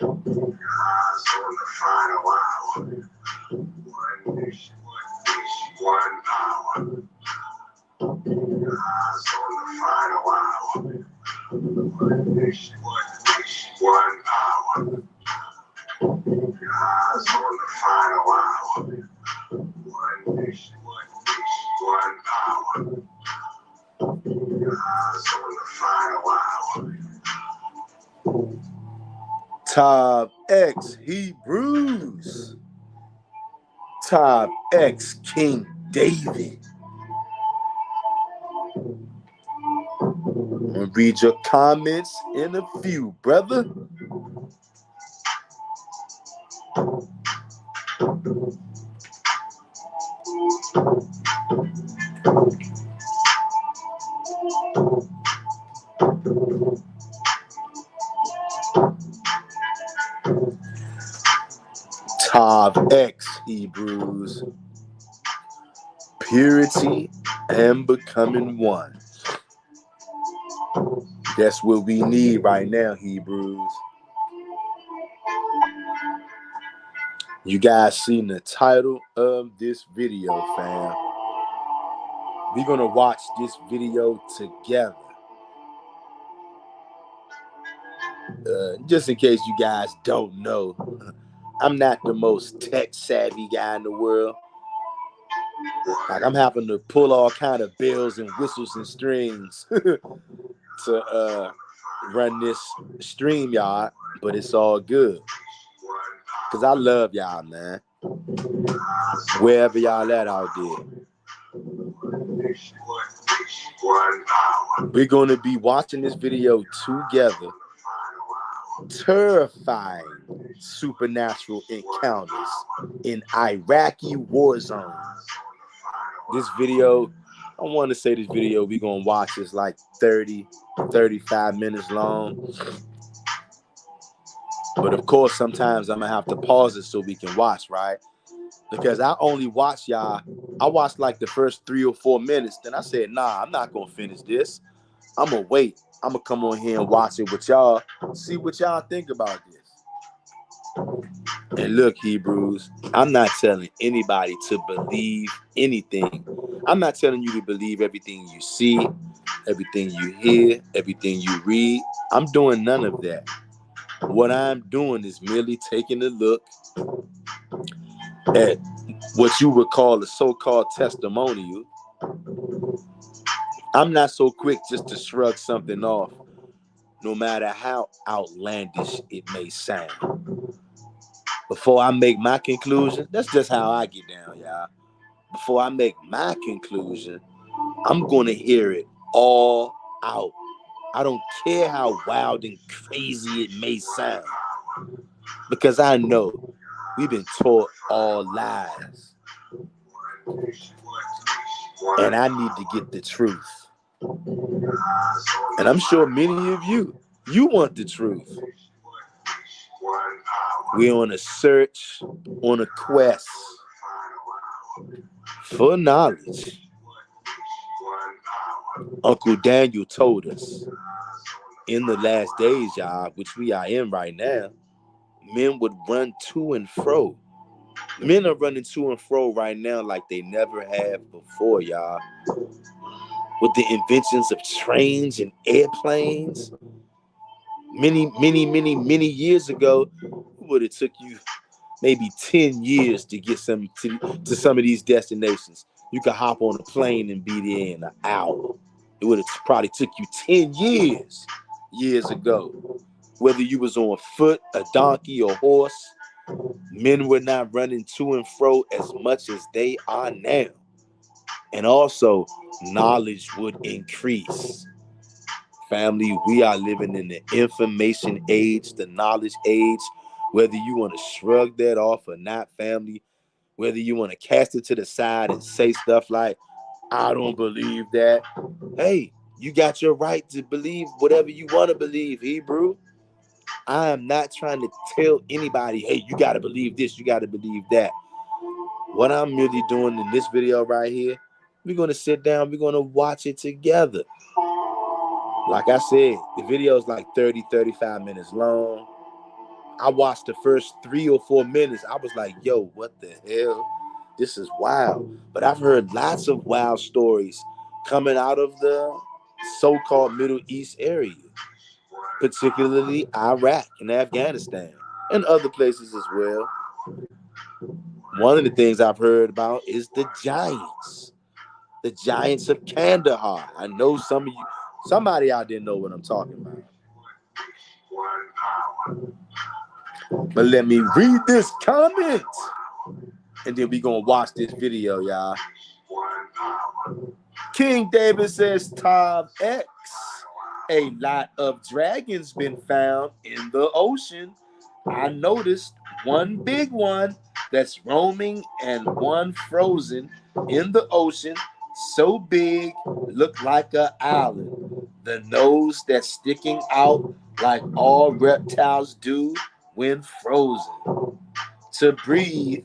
Eyes on the final hour. One nation, one power. Eyes on the final hour. One nation, one power. Eyes on the final hour. One nation, one power. Eyes on the final hour. Top X Hebrews. Top X King David. I'm gonna read your comments in a few, brother. Top X Hebrews. Purity and becoming one. That's what we need right now, Hebrews. You guys seen the title of this video, fam. We're gonna watch this video together. Just in case you guys don't know, I'm not the most tech savvy guy in the world. Like, I'm having to pull all kind of bells and whistles and strings to run this stream, y'all, but it's all good. Cause I love y'all, man. Wherever y'all at out there. We're gonna be watching this video together. Terrifying supernatural encounters in Iraqi Warzone. This video, I want to say this video we're going to watch is like 30, 35 minutes long. But of course, sometimes I'm going to have to pause it so we can watch, right? Because I only watch y'all. I watched like the first 3 or 4 minutes. Then I said, nah, I'm not going to finish this. I'm going to wait. I'm going to come on here and watch it with y'all. See what y'all think about this. And look, Hebrews, I'm not telling anybody to believe anything. I'm not telling you to believe everything you see, everything you hear, everything you read. I'm doing none of that. What I'm doing is merely taking a look at what you would call a so-called testimonial. I'm not so quick just to shrug something off, no matter how outlandish it may sound. Before I make my conclusion, that's just how I get down, y'all. Before I make my conclusion, I'm going to hear it all out. I don't care how wild and crazy it may sound, because I know we've been taught all lies. And I need to get the truth. And I'm sure many of you want the truth. We're on a search, on a quest for knowledge. Uncle Daniel told us in the last days, y'all, which we are in right now, men would run to and fro. Men are running to and fro right now like they never have before, y'all. With the inventions of trains and airplanes, many years ago, it would have took you maybe 10 years to get to some of these destinations. You could hop on a plane and be there in an hour. It would have probably took you 10 years ago. Whether you was on foot, a donkey, or horse, men were not running to and fro as much as they are now. And also, knowledge would increase. Family, we are living in the information age, the knowledge age. Whether you want to shrug that off or not, family, whether you want to cast it to the side and say stuff like, I don't believe that. Hey, you got your right to believe whatever you want to believe, Hebrew. I am not trying to tell anybody, hey, you got to believe this, you got to believe that. What I'm really doing in this video right here, we're going to sit down, we're going to watch it together. Like I said, the video is like 30, 35 minutes long. I watched the first 3 or 4 minutes. I was like, yo, what the hell? This is wild. But I've heard lots of wild stories coming out of the so-called Middle East area, particularly Iraq and Afghanistan and other places as well. One of the things I've heard about is the Giants of Kandahar. I know somebody out there know what I'm talking about. But let me read this comment, and then we gonna watch this video, y'all. King David says, Tom X, a lot of dragons been found in the ocean. I noticed one big one that's roaming and one frozen in the ocean, so big, looked like an island. The nose that's sticking out like all reptiles do when frozen. To breathe,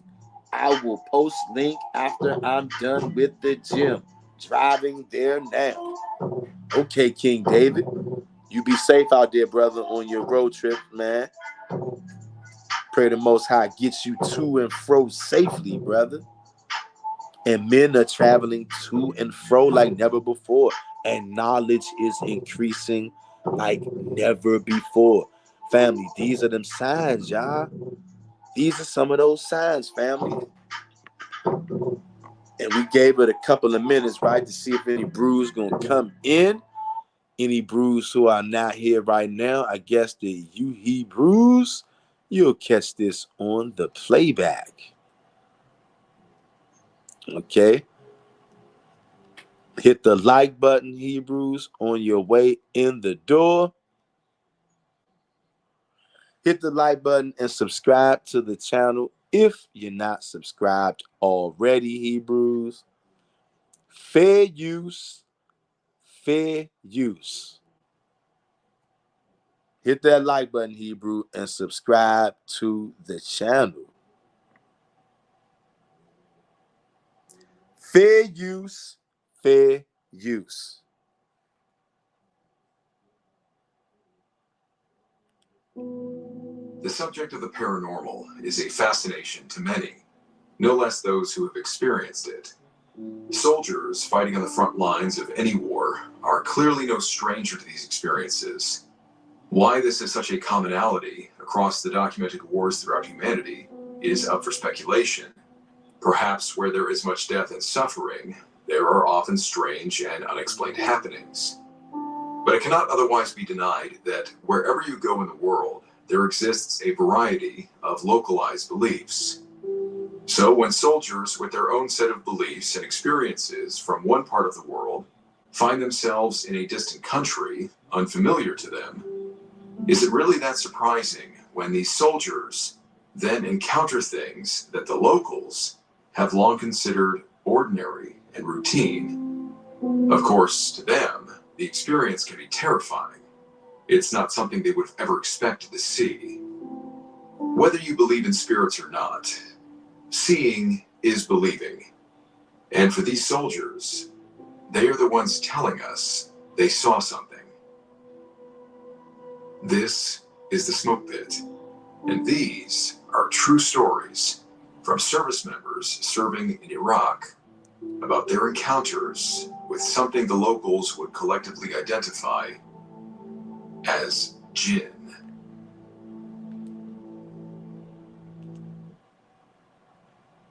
I will post link after I'm done with the gym. Driving there now. Okay, King David. You be safe out there, brother, on your road trip, man. Pray the Most High gets you to and fro safely, brother. And men are traveling to and fro like never before. And knowledge is increasing like never before. Family, these are them signs, y'all. These are some of those signs, family. And we gave it a couple of minutes, right, to see if any brews gonna come in. Any brews who are not here right now, I guess the you Hebrews, you'll catch this on the playback. Okay. Hit the like button, Hebrews, on your way in the door. Hit the like button and subscribe to the channel if you're not subscribed already, Hebrews. Fair use. Fair use. Hit that like button, Hebrew, and subscribe to the channel. Fair use, fair use. The subject of the paranormal is a fascination to many, no less those who have experienced it. Soldiers fighting on the front lines of any war are clearly no stranger to these experiences. Why this is such a commonality across the documented wars throughout humanity is up for speculation. Perhaps where there is much death and suffering, there are often strange and unexplained happenings. But it cannot otherwise be denied that wherever you go in the world, there exists a variety of localized beliefs. So when soldiers with their own set of beliefs and experiences from one part of the world find themselves in a distant country, unfamiliar to them, is it really that surprising when these soldiers then encounter things that the locals have long considered ordinary and routine? Of course, to them, the experience can be terrifying. It's not something they would have ever expected to see. Whether you believe in spirits or not, seeing is believing. And for these soldiers, they are the ones telling us they saw something. This is the Smoke Pit, and these are true stories from service members serving in Iraq about their encounters with something the locals would collectively identify as jinn.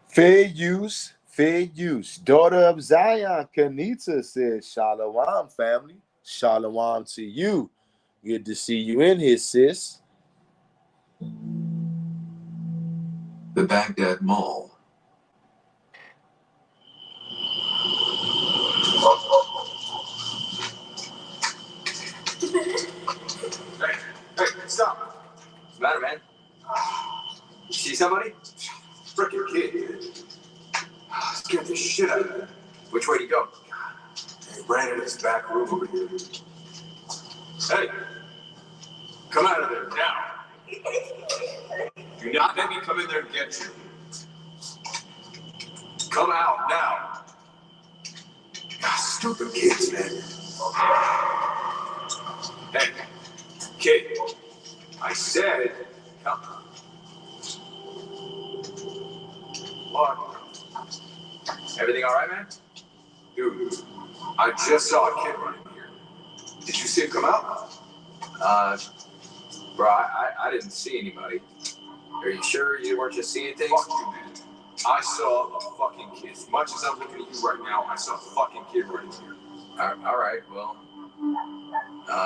Fair use, fair use. Daughter of Zion, Kanita says, Shalom, family. Shalom to you. Good to see you in here, sis. The Baghdad Mall. Hey, stop. What's the matter, man? You see somebody? Frickin' kid. Scared the shit out of me. Which way do you go? He ran in his back room over here. Hey, come out of there now. Do not let me come in there and get you. Come out now. God, stupid kids, man. Hey, kid, I said, Come. What? Everything all right, man? Dude, I just saw a kid running here. Did you see him come out? Bro, I didn't see anybody. Are you sure you weren't just seeing things? Fuck you, man. I saw a fucking kid. As much as I'm looking at you right now, I saw a fucking kid running here. All right, well,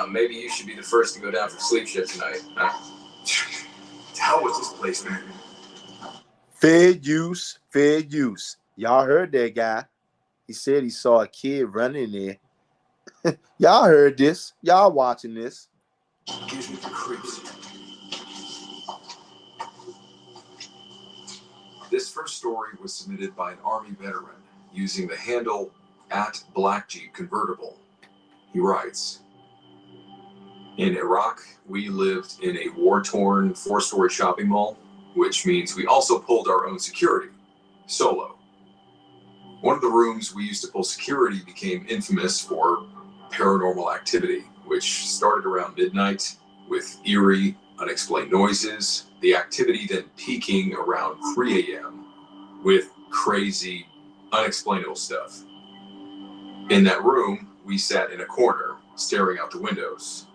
maybe you should be the first to go down for sleep shift tonight, huh? The hell with this place, man. Fair use, fair use. Y'all heard that guy. He said he saw a kid running there. Y'all heard this. Y'all watching this. Gives me the creeps. This first story was submitted by an Army veteran using the handle @BlackJeep Convertible. He writes, in Iraq, we lived in a war-torn 4-story shopping mall, which means we also pulled our own security, solo. One of the rooms we used to pull security became infamous for paranormal activity, which started around midnight with eerie, unexplained noises, the activity then peaking around 3 a.m. with crazy, unexplainable stuff. In that room, we sat in a corner, staring out the windows.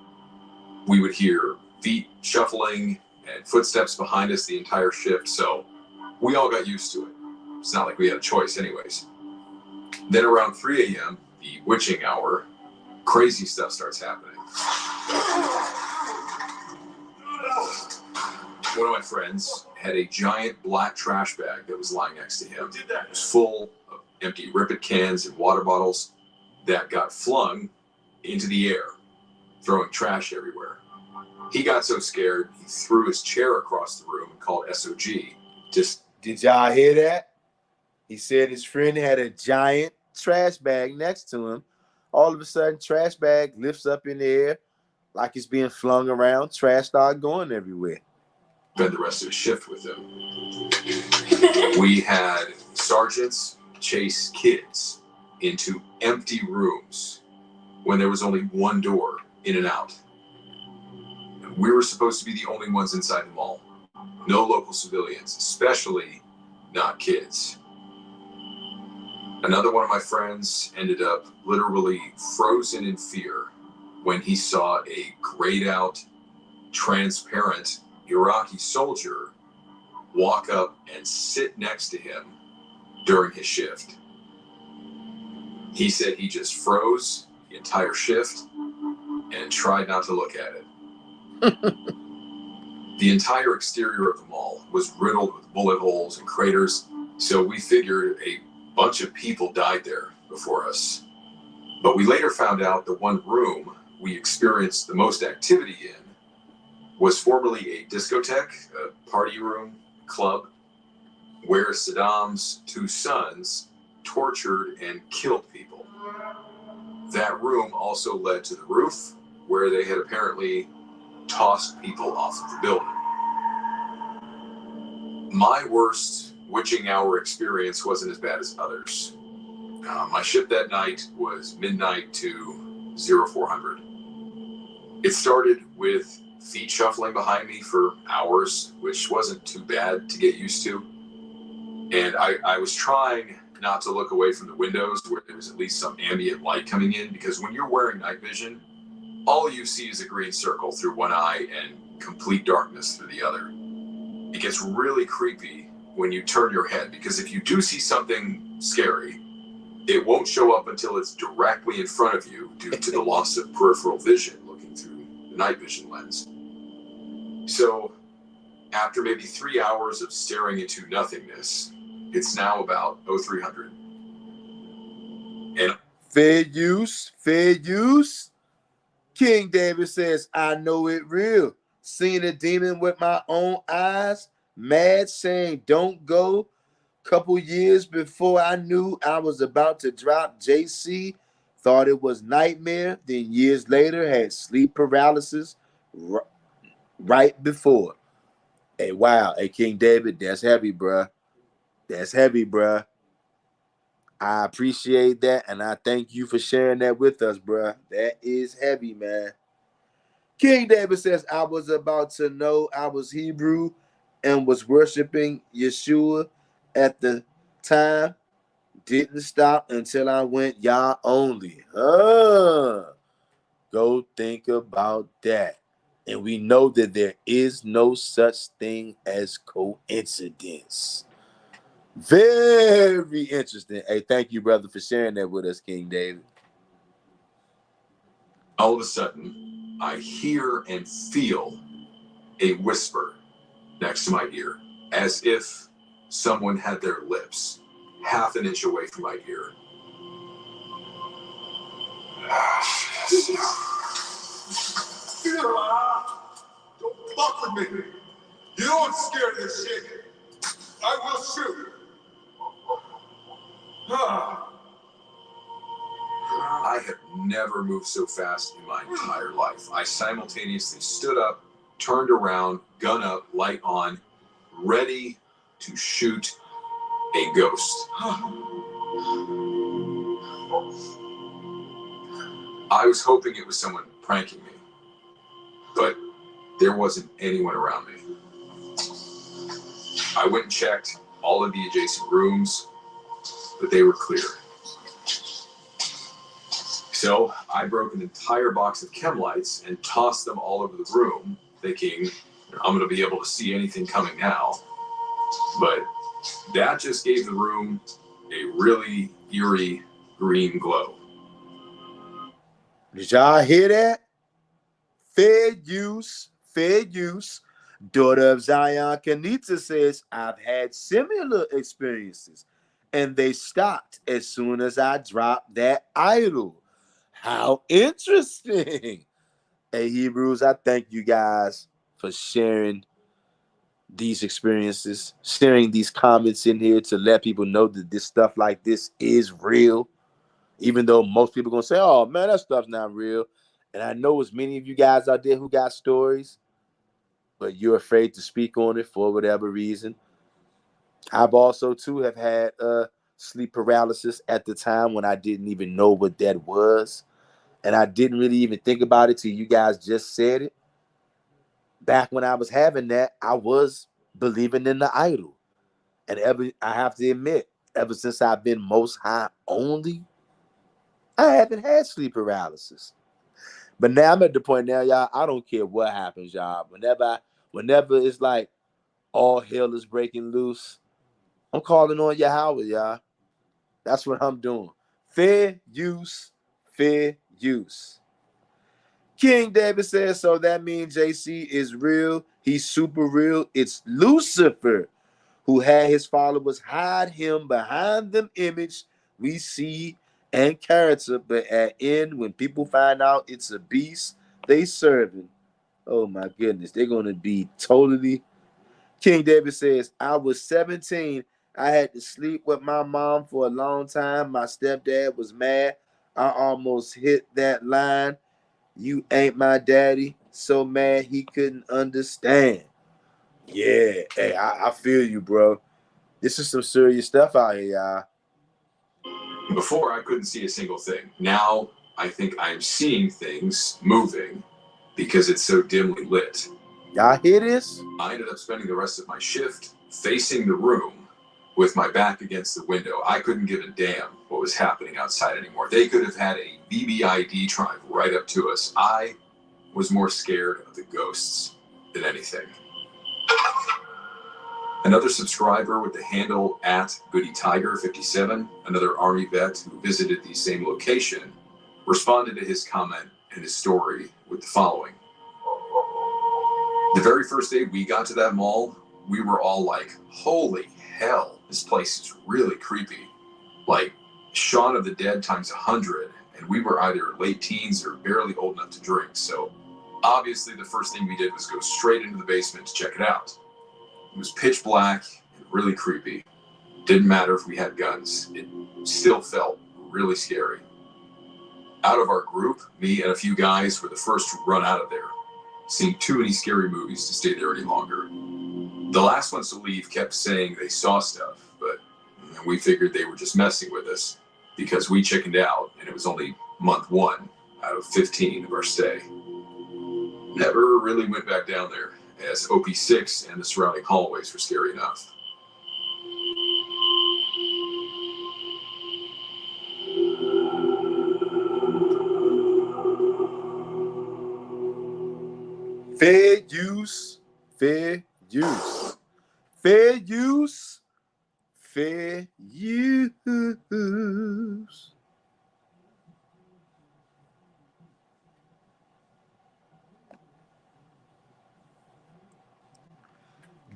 We would hear feet shuffling and footsteps behind us the entire shift, so we all got used to it. It's not like we had a choice anyways. Then around 3 a.m., the witching hour, crazy stuff starts happening. One of my friends had a giant black trash bag that was lying next to him. It was full of empty Rip It cans and water bottles that got flung into the air, throwing trash everywhere. He got so scared, he threw his chair across the room and called SOG. Did y'all hear that? He said his friend had a giant trash bag next to him. All of a sudden, trash bag lifts up in the air like it's being flung around. Trash started going everywhere. Spend the rest of his shift with him. We had sergeants chase kids into empty rooms when there was only one door in and out. We were supposed to be the only ones inside the mall. No local civilians, especially not kids. Another one of my friends ended up literally frozen in fear when he saw a grayed out, transparent Iraqi soldier walk up and sit next to him during his shift. He said he just froze the entire shift and tried not to look at it. The entire exterior of the mall was riddled with bullet holes and craters, so we figured a bunch of people died there before us. But we later found out the one room we experienced the most activity in was formerly a discotheque, a party room, club, where Saddam's 2 sons tortured and killed people. That room also led to the roof, where they had apparently tossed people off of the building. My worst witching hour experience wasn't as bad as others. My shift that night was midnight to 0400. It started with feet shuffling behind me for hours, which wasn't too bad to get used to. And I was trying not to look away from the windows where there was at least some ambient light coming in, because when you're wearing night vision, all you see is a green circle through one eye and complete darkness through the other. It gets really creepy when you turn your head, because if you do see something scary, it won't show up until it's directly in front of you due to the loss of peripheral vision looking through the night vision lens. So after maybe 3 hours of staring into nothingness, it's now about 0300. And fair use, fair use. King David says, I know it real. Seen a demon with my own eyes. Mad saying, don't go. Couple years before I knew I was about to drop JC, thought it was nightmare. Then years later, had sleep paralysis right before. Hey, wow. Hey, King David, that's heavy, bruh. That's heavy, bruh. I appreciate that, and I thank you for sharing that with us, bruh. That is heavy, man. King David says, I was about to know I was Hebrew and was worshiping Yeshua at the time. Didn't stop until I went Yah only. Go think about that. And we know that there is no such thing as coincidence. Very interesting. Hey, thank you, brother, for sharing that with us, King David. All of a sudden, I hear and feel a whisper next to my ear, as if someone had their lips half an inch away from my ear. Don't fuck with me. You know I'm scared of this shit. I will shoot. I have never moved so fast in my entire life. I simultaneously stood up, turned around, gun up, light on, ready to shoot a ghost. I was hoping it was someone pranking me, but there wasn't anyone around me. I went and checked all of the adjacent rooms, but they were clear. So I broke an entire box of chem lights and tossed them all over the room, thinking I'm going to be able to see anything coming now. But that just gave the room a really eerie green glow. Did y'all hear that? Fair use, fair use. Daughter of Zion Kanita says, I've had similar experiences, and they stopped as soon as I dropped that idol. How interesting. Hey, Hebrews, I thank you guys for sharing these experiences, sharing these comments in here to let people know that this stuff like this is real. Even though most people are going to say, oh, man, that stuff's not real. And I know as many of you guys out there who got stories, but you're afraid to speak on it for whatever reason. I've also, too, have had sleep paralysis at the time when I didn't even know what that was. And I didn't really even think about it till you guys just said it. Back when I was having that, I was believing in the idol. And I have to admit, ever since I've been most high only, I haven't had sleep paralysis. But now I'm at the point now, y'all, I don't care what happens, y'all. Whenever it's like all hell is breaking loose, I'm calling on Yahweh, y'all. That's what I'm doing. Fair use, fair use. King David says, so that means JC is real. He's super real. It's Lucifer who had his followers hide him behind them image we see and character, but at end, when people find out it's a beast they serving, oh my goodness, they're going to be totally. King David says, I was 17. I had to sleep with my mom for a long time. My stepdad was mad. I almost hit that line. You ain't my daddy. So mad he couldn't understand. Yeah, hey, I feel you, bro. This is some serious stuff out here, y'all. Before, I couldn't see a single thing. Now, I think I'm seeing things moving because it's so dimly lit. Y'all hear this? I ended up spending the rest of my shift facing the room with my back against the window. I couldn't give a damn what was happening outside anymore. They could have had a BBID drive right up to us. I was more scared of the ghosts than anything. Another subscriber with the handle @GoodyTiger57, another Army vet who visited the same location, responded to his comment and his story with the following. The very first day we got to that mall, we were all like, holy hell, this place is really creepy. Like Shaun of the Dead times 100, and we were either late teens or barely old enough to drink, so obviously the first thing we did was go straight into the basement to check it out. It was pitch black and really creepy. Didn't matter if we had guns. It still felt really scary. Out of our group, me and a few guys were the first to run out of there. Seeing too many scary movies to stay there any longer. The last ones to leave kept saying they saw stuff, but we figured they were just messing with us because we chickened out and it was only month 1 out of 15 of our stay. Never really went back down there, as OP6 and the surrounding hallways were scary enough. Fair use, fair use, fair use, fair use.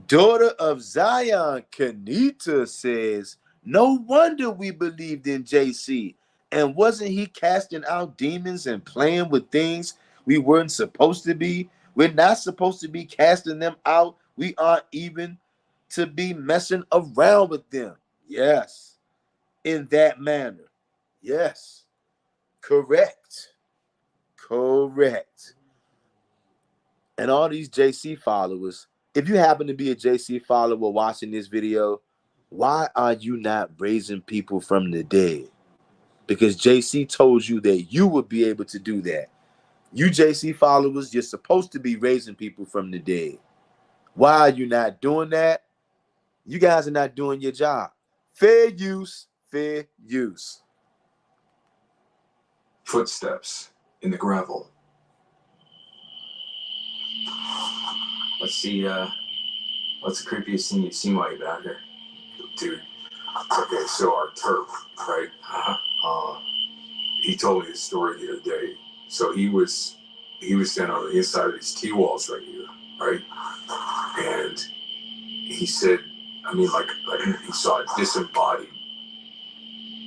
Daughter of Zion, Kanita says, no wonder we believed in JC. And wasn't he casting out demons and playing with things we weren't supposed to be? We're not supposed to be casting them out. We aren't even to be messing around with them. Yes. In that manner. Yes. Correct. Correct. And all these JC followers, if you happen to be a JC follower watching this video, why are you not raising people from the dead? Because JC told you that you would be able to do that. You JC followers, you're supposed to be raising people from the dead. Why are you not doing that? You guys are not doing your job. Fair use, fair use. Footsteps in the gravel. What's the creepiest thing you've seen while you've been out here? Dude, okay, so our Terp, right? He told me this story the other day. So he was standing on the inside of these T-walls right here, right? And he said, I mean, like he saw a disembodied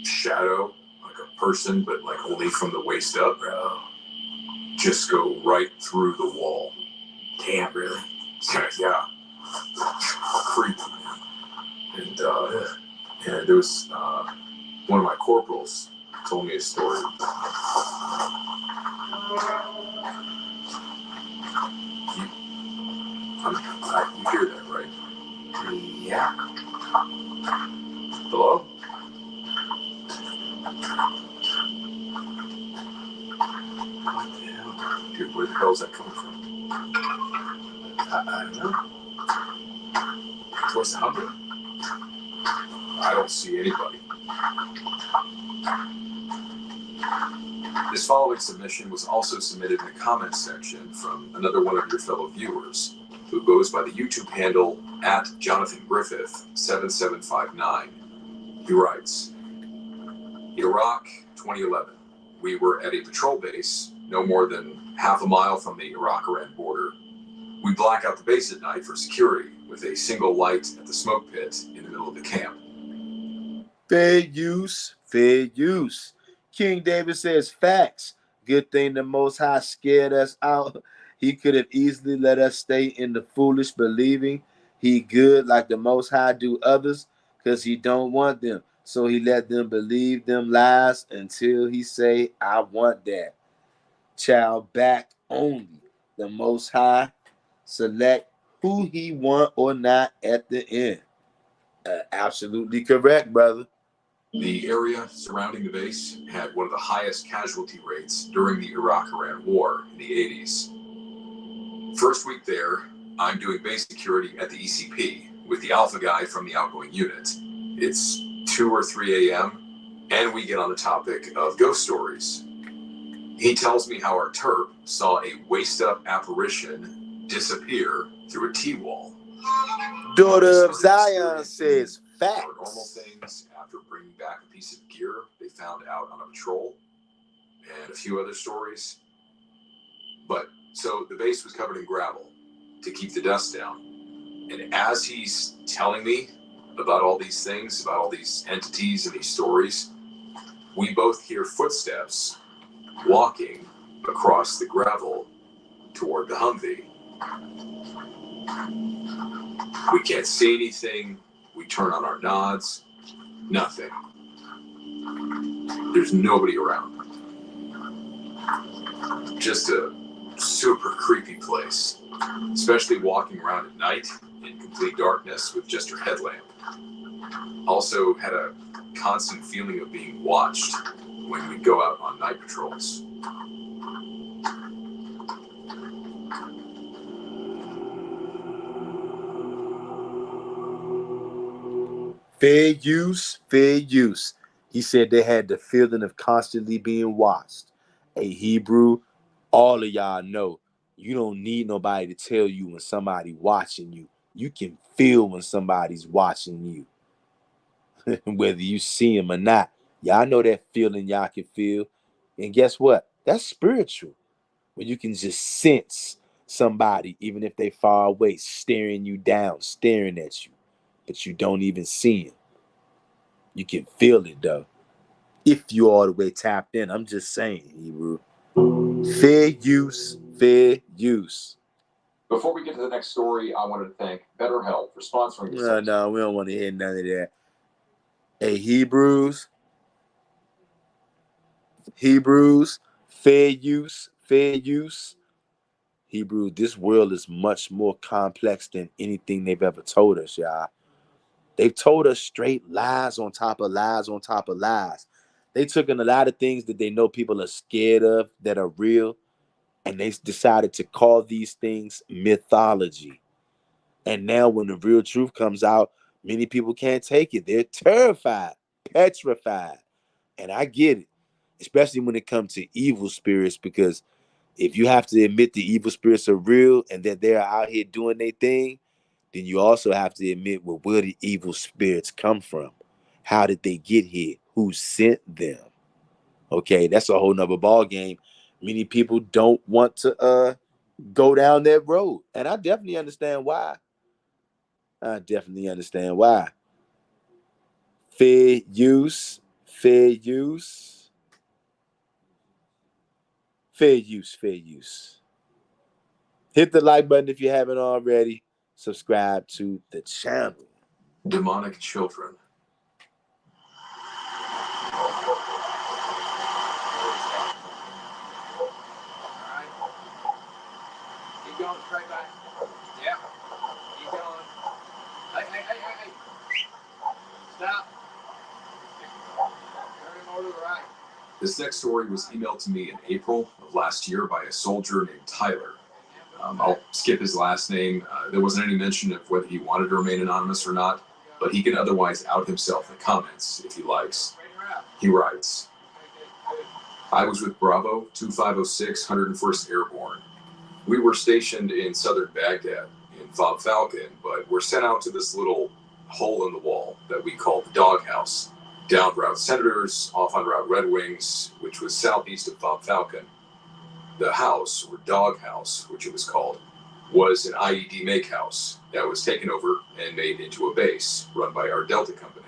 shadow, like a person, but like only from the waist up, just go right through the wall. Damn, really? Yeah. Creepy, man. And there was one of my corporals told me a story. You hear that, right? Yeah. Hello? What the hell? Dude, where the hell is that coming from? I don't know. Towards the Humber? I don't see anybody. This following submission was also submitted in the comments section from another one of your fellow viewers, who goes by the YouTube handle @JonathanGriffith7759. He writes, Iraq 2011. We were at a patrol base no more than half a mile from the Iraq-Iran border. We black out the base at night for security with a single light at the smoke pit in the middle of the camp. Fair use, fair use. King David says, facts. Good thing the Most High scared us out. He could have easily let us stay in the foolish believing he good like the Most High do others, because he don't want them. So he let them believe them lies until he say, I want that. Child back only. The Most High select who he want or not at the end. Absolutely correct, brother. The area surrounding the base had one of the highest casualty rates during the Iraq-Iran war in the 80s. First week there, I'm doing base security at the ECP with the alpha guy from the outgoing unit. It's 2 or 3 a.m., and we get on the topic of ghost stories. He tells me how our Terp saw a waist-up apparition disappear through a T-wall. Daughter of Zion says, facts. Normal things after bringing back a piece of gear they found out on a patrol, and a few other stories. But so the base was covered in gravel to keep the dust down. And as he's telling me about all these things, about all these entities and these stories, we both hear footsteps walking across the gravel toward the Humvee. We can't see anything. We turn on our nods. Nothing. There's nobody around. Just a super creepy place, especially walking around at night in complete darkness with just your headlamp. Also had a constant feeling of being watched when we'd go out on night patrols. Fair use, fair use. He said they had the feeling of constantly being watched. A Hebrew, all of y'all know you don't need nobody to tell you when somebody watching you. You can feel when somebody's watching you, whether you see him or not. Y'all know that feeling y'all can feel. And guess what? That's spiritual. When you can just sense somebody, even if they far away, staring you down, staring at you, but you don't even see him. You can feel it though. If you all the way tapped in, I'm just saying, Hebrew. Fair use, fair use. Before we get to the next story, I wanted to thank BetterHelp for sponsoring this. No, we don't want to hear none of that. Hey, Hebrews, fair use, fair use. Hebrew, this world is much more complex than anything they've ever told us, y'all. They've told us straight lies on top of lies on top of lies. They took in a lot of things that they know people are scared of that are real, and they decided to call these things mythology. And now when the real truth comes out, many people can't take it. They're terrified, petrified. And I get it, especially when it comes to evil spirits, because if you have to admit the evil spirits are real and that they're out here doing their thing, then you also have to admit, well, where the evil spirits come from. How did they get here? Who sent them? Okay, that's a whole nother ball game. Many people don't want to go down that road. And I definitely understand why. Fair use, fair use, fair use, fair use. Hit the like button if you haven't already. Subscribe to the channel. Demonic children. Keep going straight back. Yep. Keep going. Hey. Stop. Turn him over to the right. This next story was emailed to me in April of last year by a soldier named Tyler. I'll skip his last name. There wasn't any mention of whether he wanted to remain anonymous or not, but he can otherwise out himself in the comments if he likes. He writes, I was with Bravo 2506 101st Airborne. We were stationed in southern Baghdad in Fob Falcon, but were sent out to this little hole in the wall that we called the doghouse, down Route Senators, off on Route Red Wings, which was southeast of Fob Falcon. The house, or doghouse, which it was called, was an IED make house that was taken over and made into a base run by our Delta company.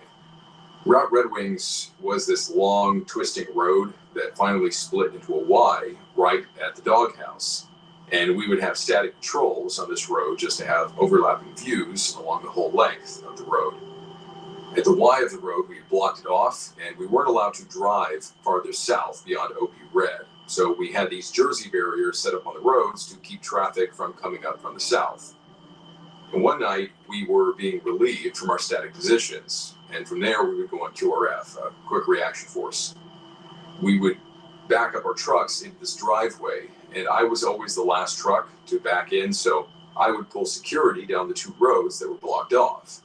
Route Red Wings was this long, twisting road that finally split into a Y right at the doghouse. And we would have static patrols on this road just to have overlapping views along the whole length of the road. At the Y of the road, we blocked it off, and we weren't allowed to drive farther south beyond OP Red. So we had these Jersey barriers set up on the roads to keep traffic from coming up from the south. And one night, we were being relieved from our static positions, and from there we would go on QRF, a quick reaction force. We would back up our trucks into this driveway, and I was always the last truck to back in, so I would pull security down the two roads that were blocked off.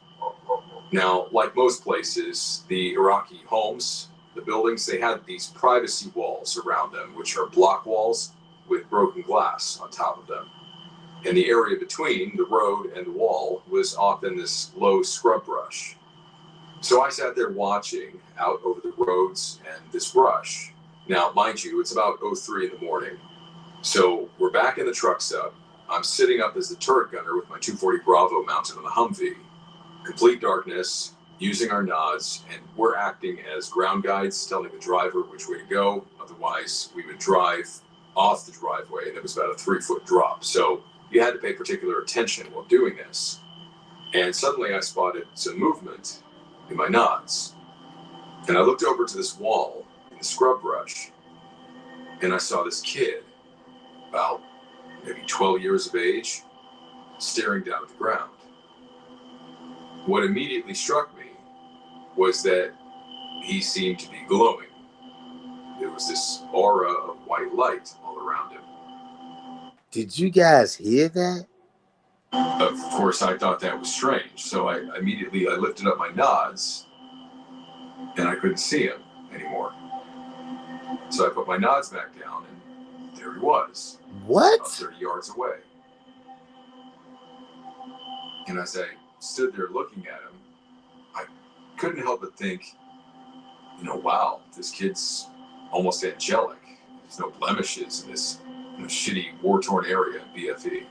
Now, like most places, the Iraqi homes, the buildings, they had these privacy walls around them, which are block walls with broken glass on top of them. And the area between the road and the wall was often this low scrub brush. So I sat there watching out over the roads and this brush. Now, mind you, it's about 03 in the morning. So we're backing the trucks up. I'm sitting up as the turret gunner with my 240 Bravo mounted on the Humvee. Complete darkness, using our nods, and we're acting as ground guides, telling the driver which way to go. Otherwise, we would drive off the driveway, and it was about a 3-foot drop. So you had to pay particular attention while doing this. And suddenly I spotted some movement in my nods. And I looked over to this wall in the scrub brush, and I saw this kid, about maybe 12 years of age, staring down at the ground. What immediately struck me was that he seemed to be glowing. There was this aura of white light all around him. Did you guys hear that? Of course, I thought that was strange, so I lifted up my nods, and I couldn't see him anymore. So I put my nods back down, and there he was. What? About 30 yards away. And as I stood there looking at him, I couldn't help but think, wow, this kid's almost angelic. There's no blemishes in this shitty, war-torn area of BFE.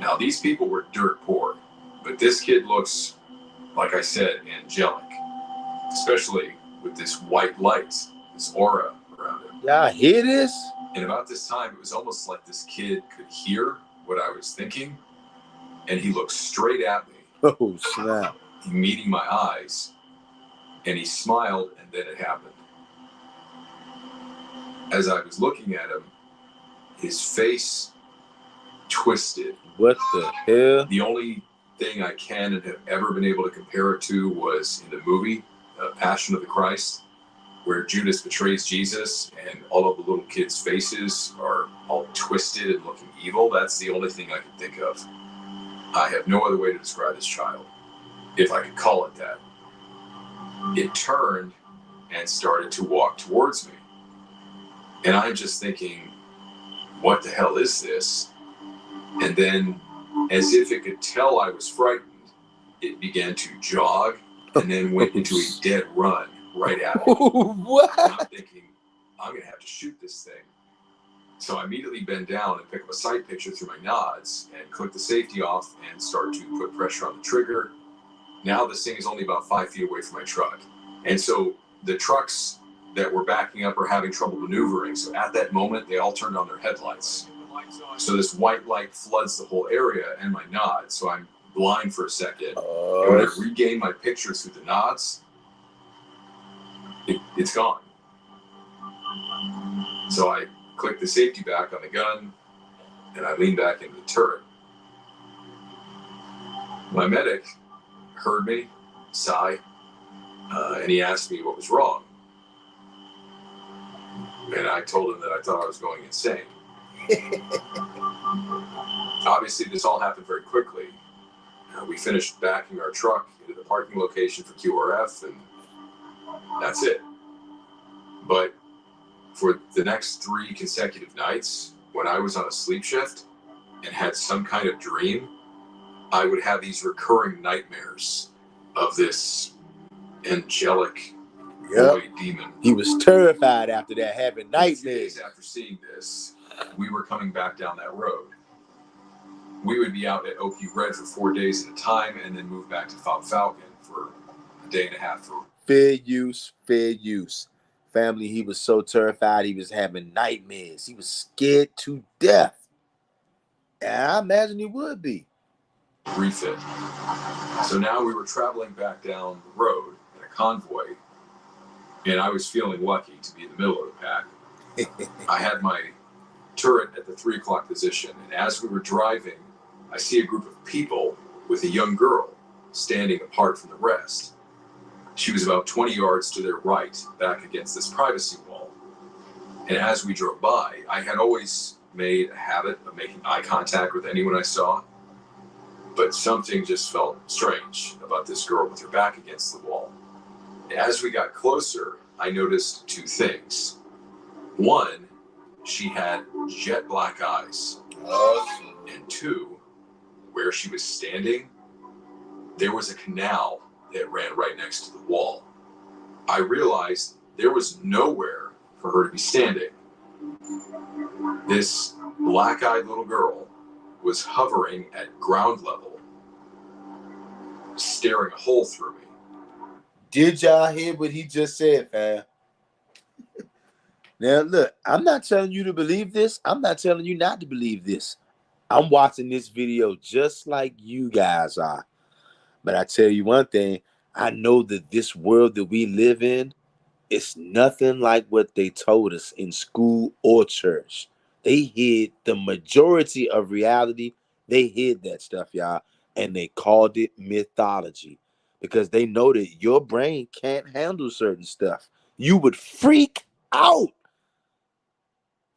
Now, these people were dirt poor, but this kid looks, like I said, angelic, especially with this white light, this aura around him. Y'all hear this? And about this time, it was almost like this kid could hear what I was thinking, and he looked straight at me. Oh, snap. Meeting my eyes, and he smiled, and then it happened. As I was looking at him, his face twisted. What the hell? The only thing I can and have ever been able to compare it to was in the movie Passion of the Christ, where Judas betrays Jesus and all of the little kids' faces are all twisted and looking evil. That's the only thing I can think of. I have no other way to describe this child, if I could call it that. It turned and started to walk towards me. And I'm just thinking, what the hell is this? And then, as if it could tell I was frightened, it began to jog and then went into a dead run right at me. What? And I'm thinking, I'm going to have to shoot this thing. So I immediately bend down and pick up a sight picture through my nods and click the safety off and start to put pressure on the trigger. Now this thing is only about 5 feet away from my truck. And so the trucks that were backing up are having trouble maneuvering. So at that moment, they all turned on their headlights. So this white light floods the whole area and my nod. So I'm blind for a second. And when I regain my picture through the nods, it's gone. So I click the safety back on the gun and I lean back into the turret. My medic heard me sigh, and he asked me what was wrong. And I told him that I thought I was going insane. Obviously, this all happened very quickly. We finished backing our truck into the parking location for QRF, and that's it. But for the next 3 consecutive nights, when I was on a sleep shift and had some kind of dream, I would have these recurring nightmares of this angelic boy demon. He was terrified after that, having nightmares. 2 days after seeing this, we were coming back down that road. We would be out at OP Red for 4 days at a time and then move back to Fob Falcon for a day and a half. Fair use, fair use. Family, he was so terrified he was having nightmares. He was scared to death. And I imagine he would be. Refit. So now we were traveling back down the road in a convoy, and I was feeling lucky to be in the middle of the pack. I had my turret at the 3 o'clock position, and as we were driving, I see a group of people with a young girl standing apart from the rest. She was about 20 yards to their right, back against this privacy wall. And as we drove by, I had always made a habit of making eye contact with anyone I saw, but something just felt strange about this girl with her back against the wall. As we got closer, I noticed 2 things. One, she had jet black eyes. And 2, where she was standing, there was a canal that ran right next to the wall. I realized there was nowhere for her to be standing. This black-eyed little girl was hovering at ground level, staring a hole through me. Did y'all hear what he just said, fam? Now, look, I'm not telling you to believe this. I'm not telling you not to believe this. I'm watching this video just like you guys are. But I tell you one thing, I know that this world that we live in, it's nothing like what they told us in school or church. They hid the majority of reality. They hid that stuff, y'all, and they called it mythology because they know that your brain can't handle certain stuff. You would freak out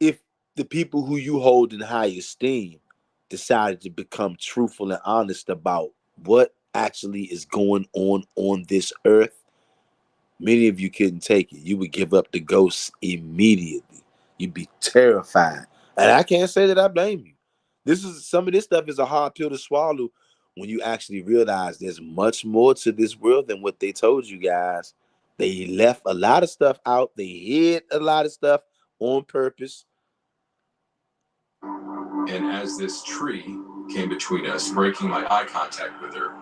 if the people who you hold in high esteem decided to become truthful and honest about what actually is going on this earth, many of you couldn't take it. You would give up the ghosts immediately. You'd be terrified. And I can't say that I blame you. Some of this stuff is a hard pill to swallow when you actually realize there's much more to this world than what they told you guys. They left a lot of stuff out. They hid a lot of stuff on purpose. And as this tree came between us, breaking my eye contact with her,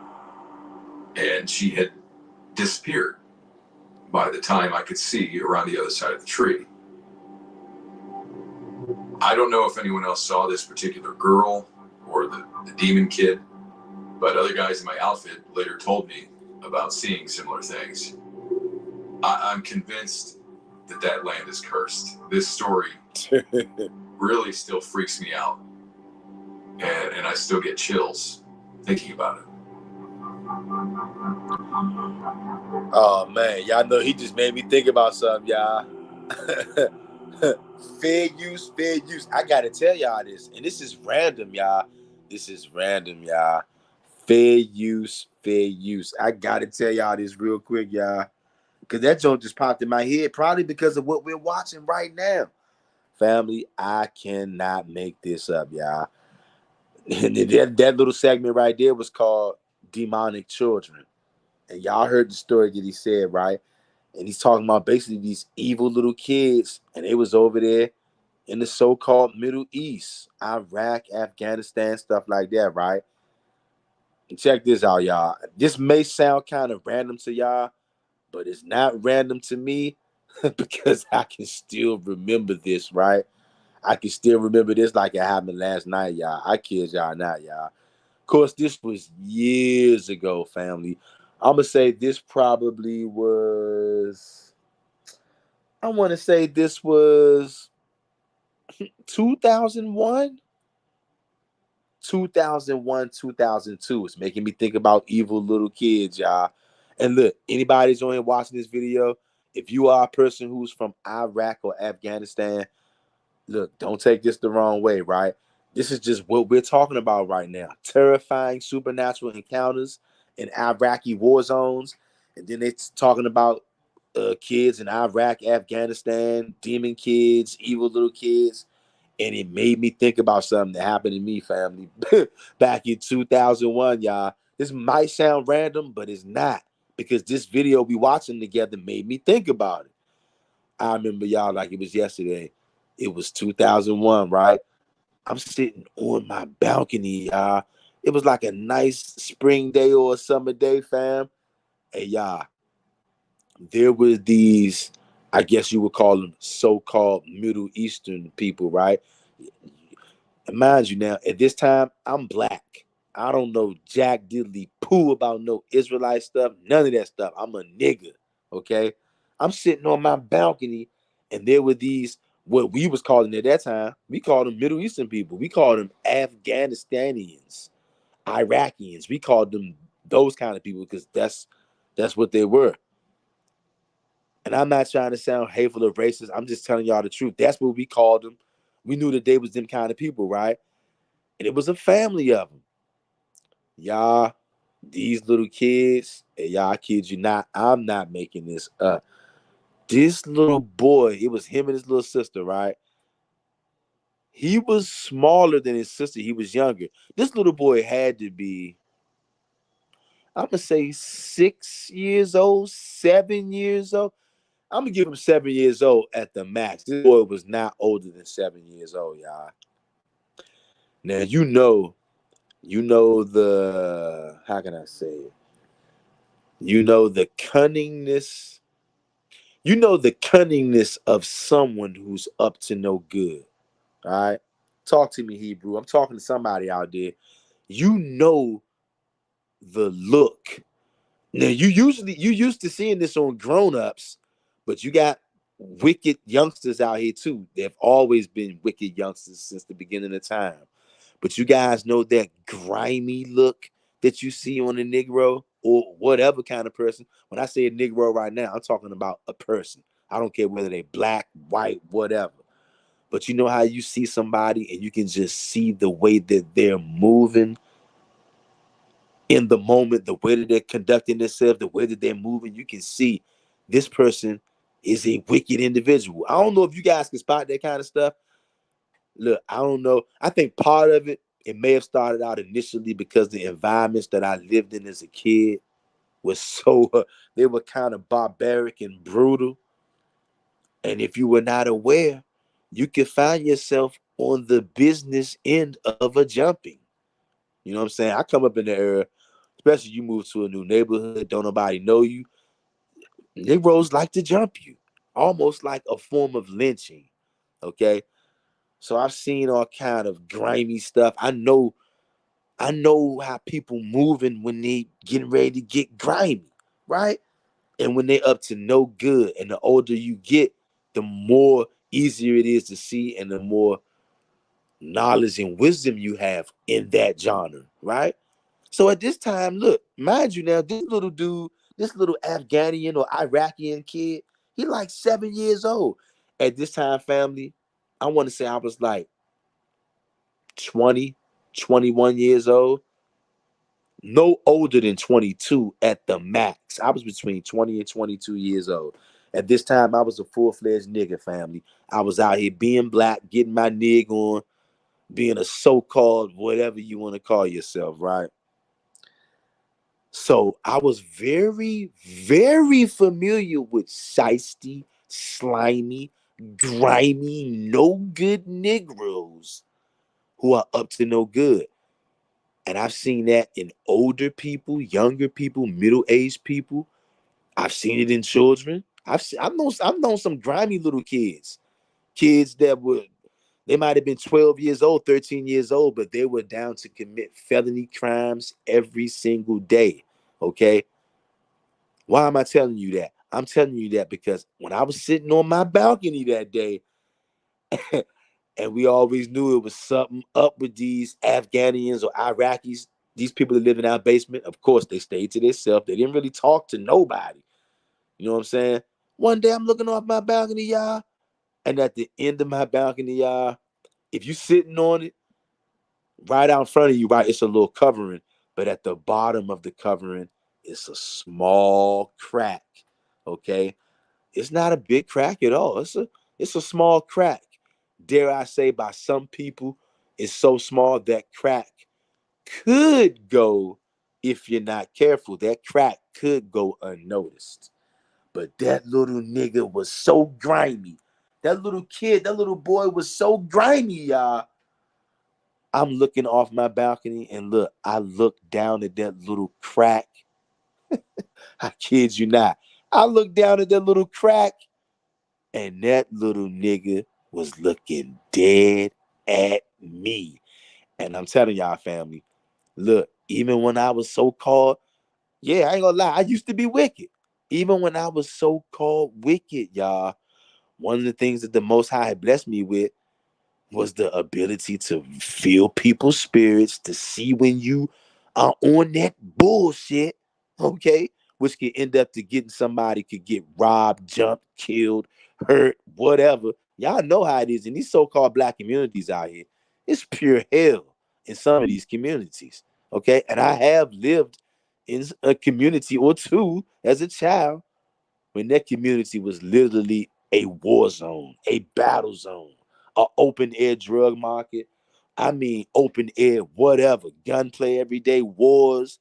and she had disappeared by the time I could see around the other side of the tree. I don't know if anyone else saw this particular girl or the demon kid, but other guys in my outfit later told me about seeing similar things. I'm convinced that land is cursed. This story really still freaks me out, and I still get chills thinking about it. Oh man, y'all know he just made me think about something, y'all. Fair use. I gotta tell y'all this, and this is random, y'all. Fair use. I gotta tell y'all this real quick, y'all, because that joke just popped in my head, probably because of what we're watching right now. Family, I cannot make this up, y'all. And that little segment right there was called Demonic Children. And y'all heard the story that he said, right? And he's talking about basically these evil little kids, and they was over there in the so-called Middle East, Iraq, Afghanistan, stuff like that, right? And check this out, y'all. This may sound kind of random to y'all, but it's not random to me because I can still remember this, right? I can still remember this like it happened last night, y'all. I kid y'all not, y'all. Of course, this was years ago, family. I'm going to say this probably was, I want to say this was 2001, 2002. It's making me think about evil little kids, y'all. And look, anybody's on here watching this video, if you are a person who's from Iraq or Afghanistan, look, don't take this the wrong way, right? This is just what we're talking about right now. Terrifying supernatural encounters in Iraqi war zones. And then they're talking about kids in Iraq, Afghanistan, demon kids, evil little kids. And it made me think about something that happened to me, family, back in 2001, y'all. This might sound random, but it's not, because this video we watching together made me think about it. I remember, y'all, like it was yesterday. It was 2001, right? I'm sitting on my balcony, y'all. It was like a nice spring day or a summer day, fam. Hey, y'all, there were these, I guess you would call them so-called Middle Eastern people, right? And mind you now, at this time, I'm black. I don't know jack diddly poo about no Israelite stuff, none of that stuff. I'm a nigga, okay? I'm sitting on my balcony, and there were these, what we was calling at that time, we called them Middle Eastern people. We called them Afghanistanians, Iraqians. We called them those kind of people because that's what they were. And I'm not trying to sound hateful or racist. I'm just telling y'all the truth. That's what we called them. We knew that they was them kind of people, right? And it was a family of them. Y'all, these little kids, and y'all, I kid you not, I'm not making this up. This little boy, it was him and his little sister, right? He was smaller than his sister. He was younger. This little boy had to be, I'm going to say 6 years old, 7 years old. I'm going to give him 7 years old at the max. This boy was not older than 7 years old, y'all. Now, the, how can I say it? The cunningness. The cunningness of someone who's up to no good. All right? Talk to me, Hebrew. I'm talking to somebody out there. You know the look. Now, you used to seeing this on grown-ups, but you got wicked youngsters out here too. They've always been wicked youngsters since the beginning of time. But you guys know that grimy look that you see on a Negro or whatever kind of person. When I say a Negro right now, I'm talking about a person. I don't care whether they black, white, whatever. But you know how you see somebody and you can just see the way that they're moving in the moment, the way that they're conducting themselves, the way that they're moving, you can see this person is a wicked individual. I don't know if you guys can spot that kind of stuff. Look, I don't know. I think part of it, it may have started out initially because the environments that I lived in as a kid was so, they were kind of barbaric and brutal. And if you were not aware, you could find yourself on the business end of a jumping. You know what I'm saying? I come up in the era, especially you move to a new neighborhood, don't nobody know you. Negroes like to jump you, almost like a form of lynching. Okay. So I've seen all kind of grimy stuff. I know how people moving when they getting ready to get grimy, right? And when they up to no good. And the older you get, the more easier it is to see and the more knowledge and wisdom you have in that genre, right? So at this time, look, mind you now, this little dude, this little Afghanian or Iraqi kid, he like 7 years old. At this time, family, I want to say I was like 20, 21 years old. No older than 22 at the max. I was between 20 and 22 years old. At this time, I was a full-fledged nigga, family. I was out here being black, getting my nig on, being a so-called whatever you want to call yourself, right? So I was very, very familiar with shiesty, slimy, grimy, no good Negroes who are up to no good. And I've seen that in older people, younger people, middle-aged people. I've seen it in children. I've known some grimy little kids that were they might have been 12 years old, 13 years old, but they were down to commit felony crimes every single day. Okay. Why am I telling you that? I'm telling you that because when I was sitting on my balcony that day, and we always knew it was something up with these Afghanians or Iraqis, these people that live in our basement, of course, they stayed to themselves. They didn't really talk to nobody. You know what I'm saying? One day I'm looking off my balcony, y'all, and at the end of my balcony, y'all, if you sitting on it, right out in front of you, right, it's a little covering, but at the bottom of the covering, it's a small crack. Okay, it's not a big crack at all. It's a small crack. Dare I say, by some people, it's so small that crack could go if you're not careful. That crack could go unnoticed. But that little nigga was so grimy. That little kid, that little boy was so grimy, y'all. I'm looking off my balcony and look, I look down at that little crack. I kid you not. I look down at that little crack and that little nigga was looking dead at me. And I'm telling y'all, family, look, even when I was so called, yeah, I ain't gonna lie, I used to be wicked. Even when I was so called wicked, y'all, one of the things that the Most High had blessed me with was the ability to feel people's spirits, to see when you are on that bullshit, okay? Which could end up to getting somebody could get robbed, jumped, killed, hurt, whatever. Y'all know how it is in these so-called black communities out here. It's pure hell in some of these communities, okay? And I have lived in a community or two as a child when that community was literally a war zone, a battle zone, an open air drug market. I mean, open air, whatever, gunplay every day, wars,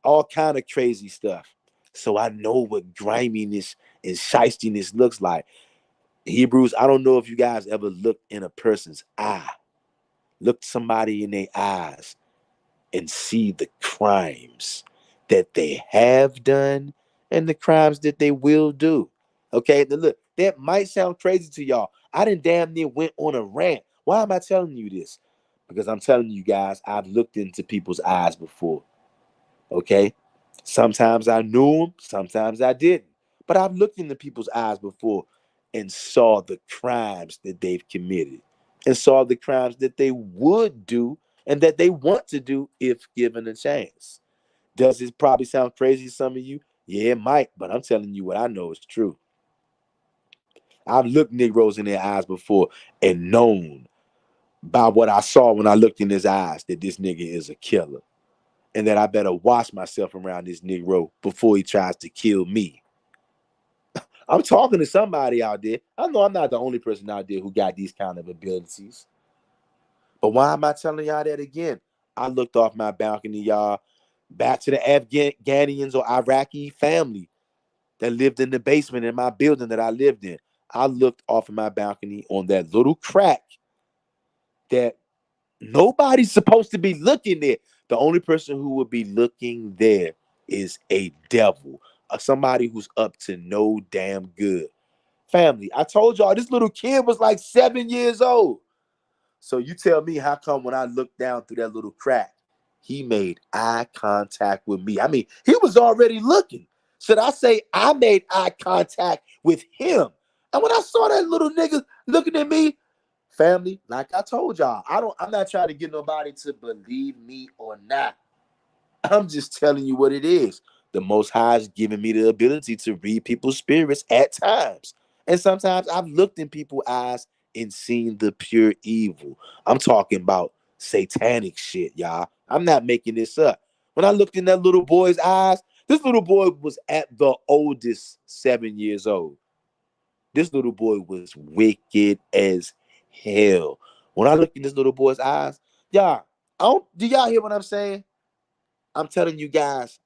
all kind of crazy stuff. So I know what griminess and shystiness looks like. Hebrews, I don't know if you guys ever looked in a person's eye, looked somebody in their eyes and see the crimes that they have done and the crimes that they will do. Okay, now look, that might sound crazy to y'all. I didn't damn near went on a rant. Why am I telling you this? Because I'm telling you guys, I've looked into people's eyes before. Okay, sometimes I knew them, sometimes I didn't. But I've looked into people's eyes before and saw the crimes that they've committed and saw the crimes that they would do and that they want to do if given a chance. Does it probably sound crazy to some of you? Yeah, it might, but I'm telling you what I know is true. I've looked Negroes in their eyes before and known by what I saw when I looked in his eyes that this nigga is a killer. And that I better watch myself around this Negro before he tries to kill me. I'm talking to somebody out there. I know I'm not the only person out there who got these kind of abilities. But why am I telling y'all that again? I looked off my balcony, y'all, back to the Afghanians or Iraqi family that lived in the basement in my building that I lived in. I looked off of my balcony on that little crack that nobody's supposed to be looking there. The only person who would be looking there is a devil, somebody who's up to no damn good. Family, I told y'all this little kid was like 7 years old. So you tell me how come when I looked down through that little crack, he made eye contact with me? I mean, he was already looking. Should I say I made eye contact with him? And when I saw that little nigga looking at me, family, like I told y'all, I'm not trying to get nobody to believe me or not. I'm just telling you what it is. The Most High has given me the ability to read people's spirits at times. And sometimes I've looked in people's eyes and seen the pure evil. I'm talking about satanic shit, y'all. I'm not making this up. When I looked in that little boy's eyes, this little boy was at the oldest 7 years old. This little boy was wicked as hell. When I looked in this little boy's eyes, y'all, do y'all hear what I'm saying? I'm telling you guys,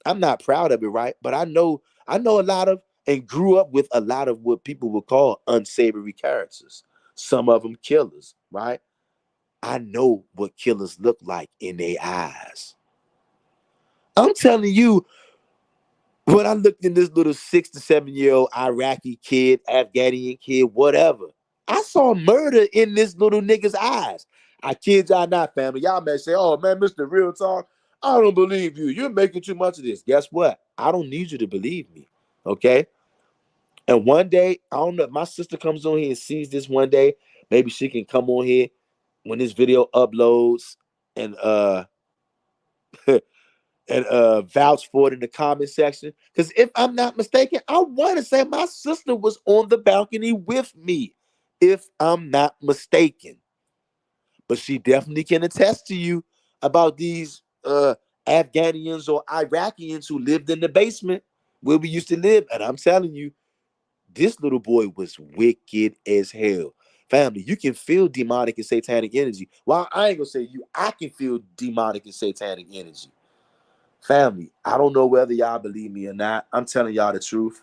I'm not proud of it, right? But I know a lot of and grew up with a lot of what people would call unsavory characters. Some of them killers, right? I know what killers look like in their eyes. I'm telling you, when I looked in this little 6 to 7 year old Iraqi kid, Afghanian kid, whatever, I saw murder in this little nigga's eyes. I kid y'all not, family. Y'all may say, oh man, Mr. Real Talk, I don't believe you. You're making too much of this. Guess what? I don't need you to believe me. Okay. And one day, I don't know, if my sister comes on here and sees this one day, maybe she can come on here when this video uploads and vouch for it in the comment section. Because if I'm not mistaken, I want to say my sister was on the balcony with me, if I'm not mistaken. But she definitely can attest to you about these Afghanians or Iraqians who lived in the basement where we used to live. And I'm telling you, this little boy was wicked as hell. Family, you can feel demonic and satanic energy. Well, I ain't gonna say you, I can feel demonic and satanic energy. Family, I don't know whether y'all believe me or not. I'm telling y'all the truth.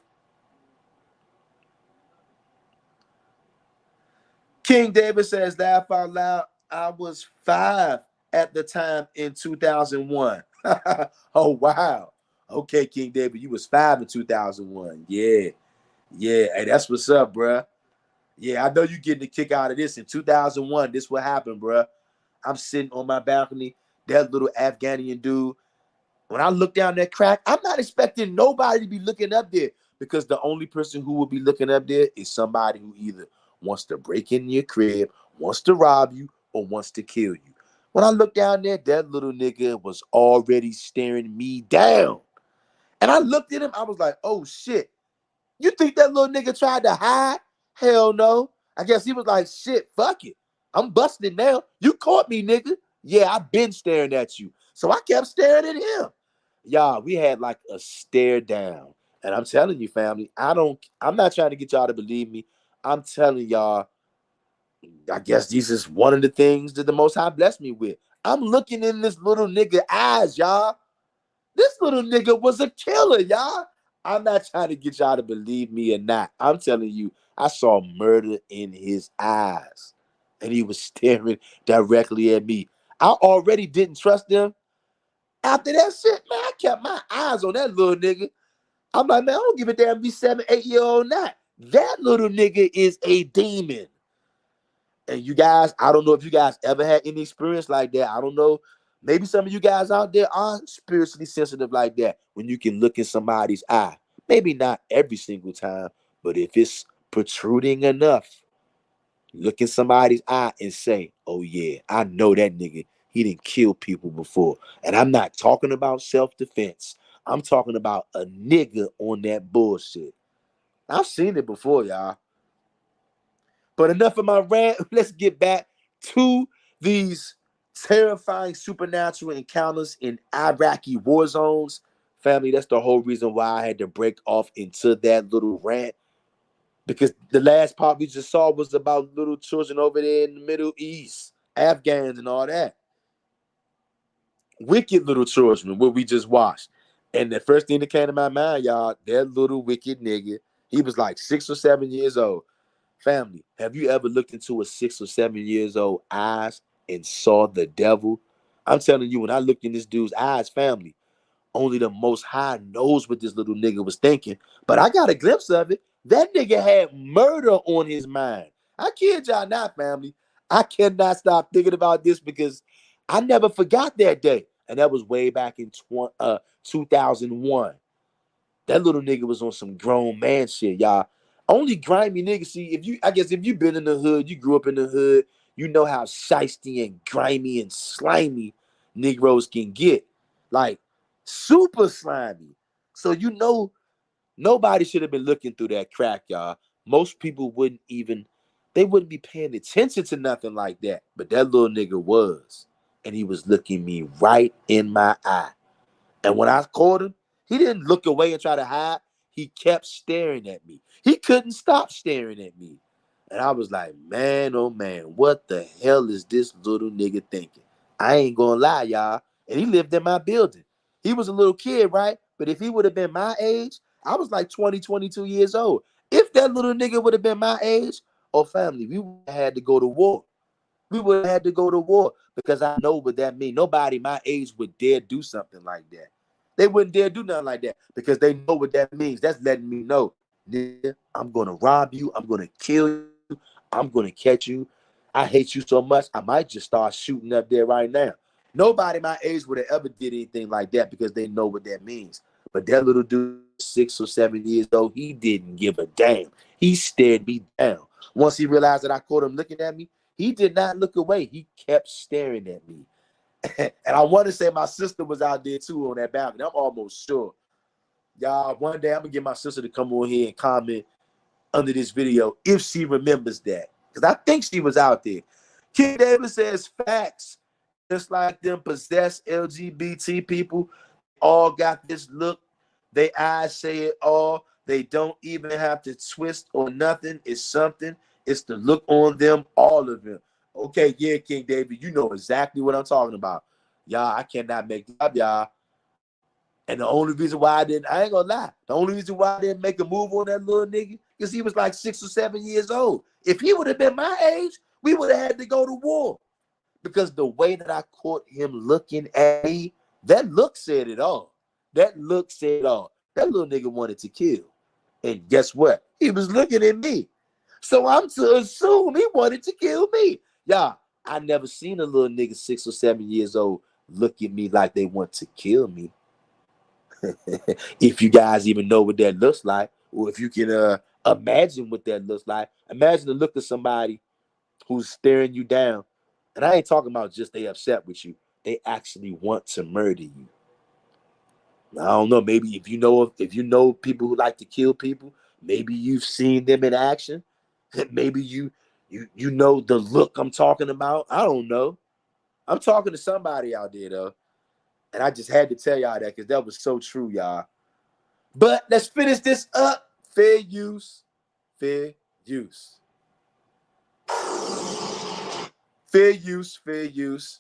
King David says, laugh out loud. I was 5 at the time in 2001. Oh, wow. Okay, King David, you was 5 in 2001. Yeah. Yeah. Hey, that's what's up, bruh. Yeah, I know you getting a kick out of this. In 2001, this what happened, bruh. I'm sitting on my balcony. That little Afghanian dude, when I look down that crack, I'm not expecting nobody to be looking up there, because the only person who will be looking up there is somebody who either wants to break in your crib, wants to rob you, or wants to kill you. When I look down there, that little nigga was already staring me down. And I looked at him, I was like, oh shit. You think that little nigga tried to hide? Hell no. I guess he was like, shit, fuck it. I'm busting now. You caught me, nigga. Yeah, I've been staring at you. So I kept staring at him. Y'all, we had like a stare down. And I'm telling you, family, I'm not trying to get y'all to believe me. I'm telling y'all, I guess this is one of the things that the Most High blessed me with. I'm looking in this little nigga eyes, y'all. This little nigga was a killer, y'all. I'm not trying to get y'all to believe me or not. I'm telling you, I saw murder in his eyes. And he was staring directly at me. I already didn't trust him. After that shit, man, I kept my eyes on that little nigga. I'm like, man, I don't give a damn if he's 7, 8-year-old not. That little nigga is a demon. And you guys, I don't know if you guys ever had any experience like that. I don't know. Maybe some of you guys out there are spiritually sensitive like that, when you can look in somebody's eye. Maybe not every single time, but if it's protruding enough, look in somebody's eye and say, oh yeah, I know that nigga. He didn't kill people before. And I'm not talking about self-defense. I'm talking about a nigga on that bullshit. I've seen it before, y'all. But enough of my rant. Let's get back to these terrifying supernatural encounters in Iraqi war zones. Family, that's the whole reason why I had to break off into that little rant. Because the last part we just saw was about little children over there in the Middle East, Afghans and all that. Wicked little children, what we just watched. And the first thing that came to my mind, y'all, that little wicked nigga, he was like 6 or 7 years old. Family, have you ever looked into a 6 or 7 years old eyes and saw the devil? I'm telling you, when I looked in this dude's eyes, family, only the Most High knows what this little nigga was thinking. But I got a glimpse of it. That nigga had murder on his mind. I kid y'all not, family. I cannot stop thinking about this because I never forgot that day. And that was way back in 2001. That little nigga was on some grown man shit, y'all. Only grimy niggas. See, if you been in the hood, you grew up in the hood, you know how shiesty and grimy and slimy Negroes can get. Like, super slimy. So you know nobody should have been looking through that crack, y'all. Most people wouldn't be paying attention to nothing like that. But that little nigga was. And he was looking me right in my eye. And when I caught him, he didn't look away and try to hide. He kept staring at me. He couldn't stop staring at me. And I was like, man, oh man, what the hell is this little nigga thinking? I ain't gonna lie, y'all. And he lived in my building. He was a little kid, right? But if he would have been my age, I was like 20, 22 years old. If that little nigga would have been my age, oh family, we would have had to go to war. We would have had to go to war because I know what that means. Nobody my age would dare do something like that. They wouldn't dare do nothing like that because they know what that means. That's letting me know, nigga, I'm going to rob you. I'm going to kill you. I'm going to catch you. I hate you so much, I might just start shooting up there right now. Nobody my age would have ever did anything like that because they know what that means. But that little dude, 6 or 7 years old, he didn't give a damn. He stared me down. Once he realized that I caught him looking at me, he did not look away. He kept staring at me. And I want to say my sister was out there too on that balcony. I'm almost sure. Y'all, one day I'm going to get my sister to come on here and comment under this video if she remembers that. Because I think she was out there. King David says facts. Just like them possessed LGBT people, all got this look. They eyes say it all. They don't even have to twist or nothing. It's something. It's the look on them, all of them. Okay, yeah, King David, you know exactly what I'm talking about. Y'all, I cannot make it up, y'all. And the only reason why I ain't gonna lie, the only reason why I didn't make a move on that little nigga, because he was like 6 or 7 years old. If he would have been my age, we would have had to go to war. Because the way that I caught him looking at me, that look said it all. That look said it all. That little nigga wanted to kill. And guess what? He was looking at me. So I'm to assume he wanted to kill me. Y'all, I never seen a little nigga 6 or 7 years old look at me like they want to kill me. If you guys even know what that looks like, or if you can imagine what that looks like, imagine the look of somebody who's staring you down. And I ain't talking about just they upset with you. They actually want to murder you. I don't know. Maybe if you know people who like to kill people, maybe you've seen them in action. Maybe you know the look I'm talking about. I don't know. I'm talking to somebody out there though. And I just had to tell y'all that because that was so true, y'all. But let's finish this up. Fair use. Fair use. Fair use. Fair use.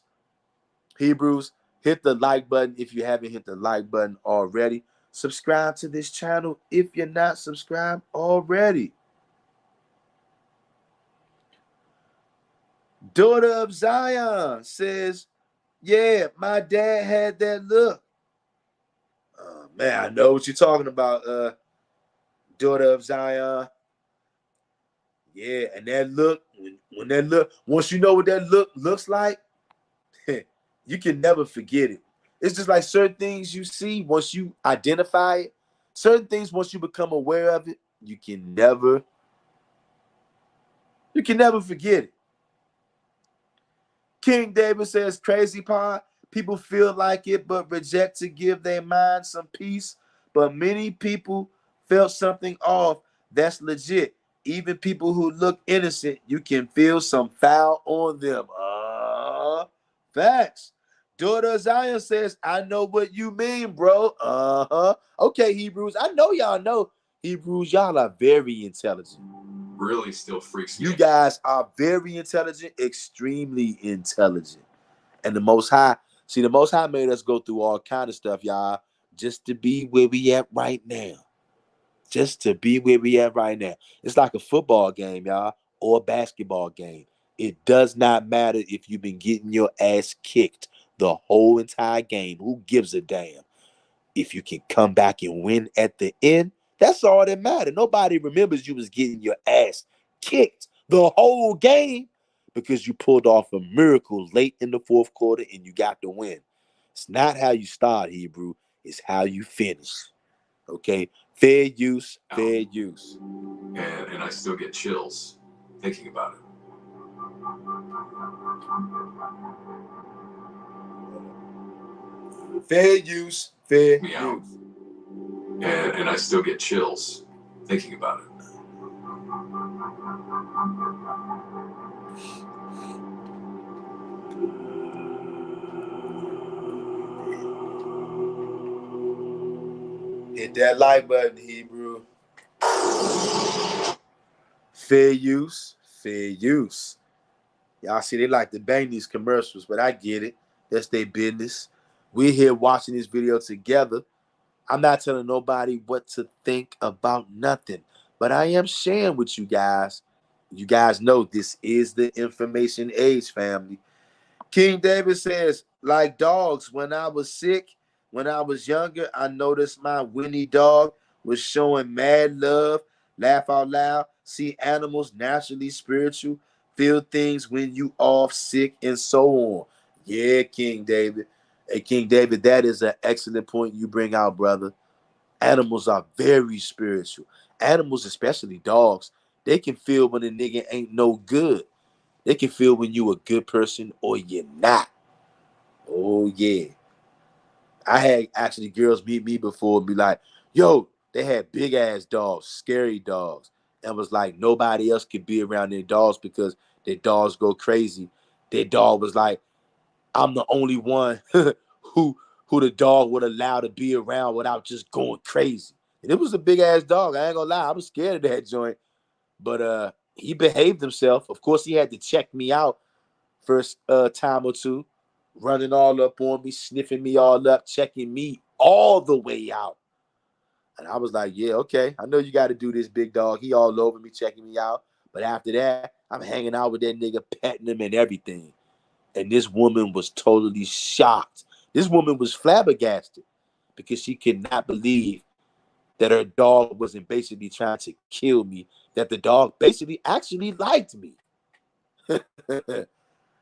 Hebrews, hit the like button if you haven't hit the like button already. Subscribe to this channel if you're not subscribed already. Daughter of Zion says, yeah, my dad had that look. Man, I know what you're talking about, daughter of Zion. Yeah, and that look, when that look, once you know what that look looks like, you can never forget it. It's just like certain things you see, once you identify it, certain things, once you become aware of it, you can never forget it. King David says, crazy part, people feel like it, but reject to give their mind some peace. But many people felt something off. That's legit. Even people who look innocent, you can feel some foul on them. Facts. Daughter of Zion says, I know what you mean, bro. Okay, Hebrews. I know y'all know. Hebrews, y'all are very intelligent. Really still freaks me You out. guys are very intelligent, extremely intelligent. And the Most High, see, the Most High made us go through all kind of stuff, y'all, just to be where we at right now. Just to be where we at right now. It's like a football game, y'all, or a basketball game. It does not matter if you've been getting your ass kicked the whole entire game. Who gives a damn? If you can come back and win at the end, that's all that matters. Nobody remembers you was getting your ass kicked the whole game because you pulled off a miracle late in the fourth quarter and you got the win. It's not how you start, Hebrew. It's how you finish. Okay? Fair use, fair use. And I still get chills thinking about it. Fair use, fair Meow. use. And I still get chills thinking about it. Hit that like button, Hebrew. Fair use, fair use. Y'all see, they like to bang these commercials, but I get it. That's their business. We're here watching this video together. I'm not telling nobody what to think about nothing, but I am sharing with you guys. You guys know this is the information age, family. King David says, like dogs, when I was sick, when I was younger, I noticed my Winnie dog was showing mad love, laugh out loud, see animals naturally spiritual, feel things when you off sick, and so on. Yeah, King David. Hey, King David, that is an excellent point you bring out, brother. Animals are very spiritual. Animals, especially dogs, they can feel when a nigga ain't no good. They can feel when you a good person or you're not. Oh yeah. I had actually girls meet me before and be like, yo, they had big ass dogs, scary dogs. And was like nobody else could be around their dogs because their dogs go crazy. Their dog was like, I'm the only one who the dog would allow to be around without just going crazy. And it was a big ass dog. I ain't gonna lie. I was scared of that joint. But he behaved himself. Of course, he had to check me out first time or two, running all up on me, sniffing me all up, checking me all the way out. And I was like, yeah, okay. I know you got to do this, big dog. He all over me, checking me out. But after that, I'm hanging out with that nigga, petting him and everything. And this woman was totally shocked. This woman was flabbergasted because she could not believe that her dog wasn't basically trying to kill me, that the dog basically actually liked me.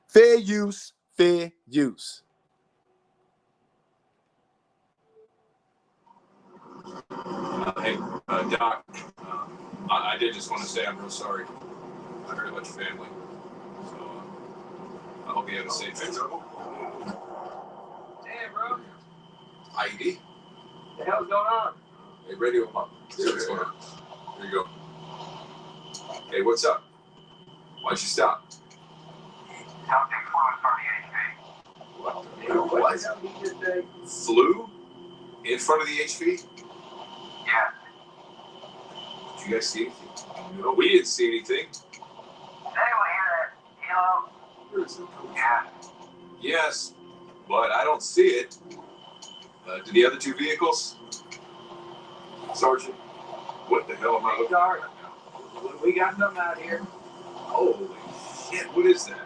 Fair use, fair use. Hey, Doc, I did just want to say I'm real sorry. I heard about your family. So I hope you have a safe trip. Damn, bro. ID? What the hell's going on? Hey, radio him up. See what's going on. Here you go. Hey, what's up? Why'd you stop? Something flew in front of the HV. What? Flew in front of the HV? Yeah. Did you guys see anything? No, we didn't see anything. Did anyone hear that? Hello? Yeah. Yes, but I don't see it. Do the other two vehicles? Sergeant, what the hell am I looking at right now? We got them out here. Holy shit, what is that?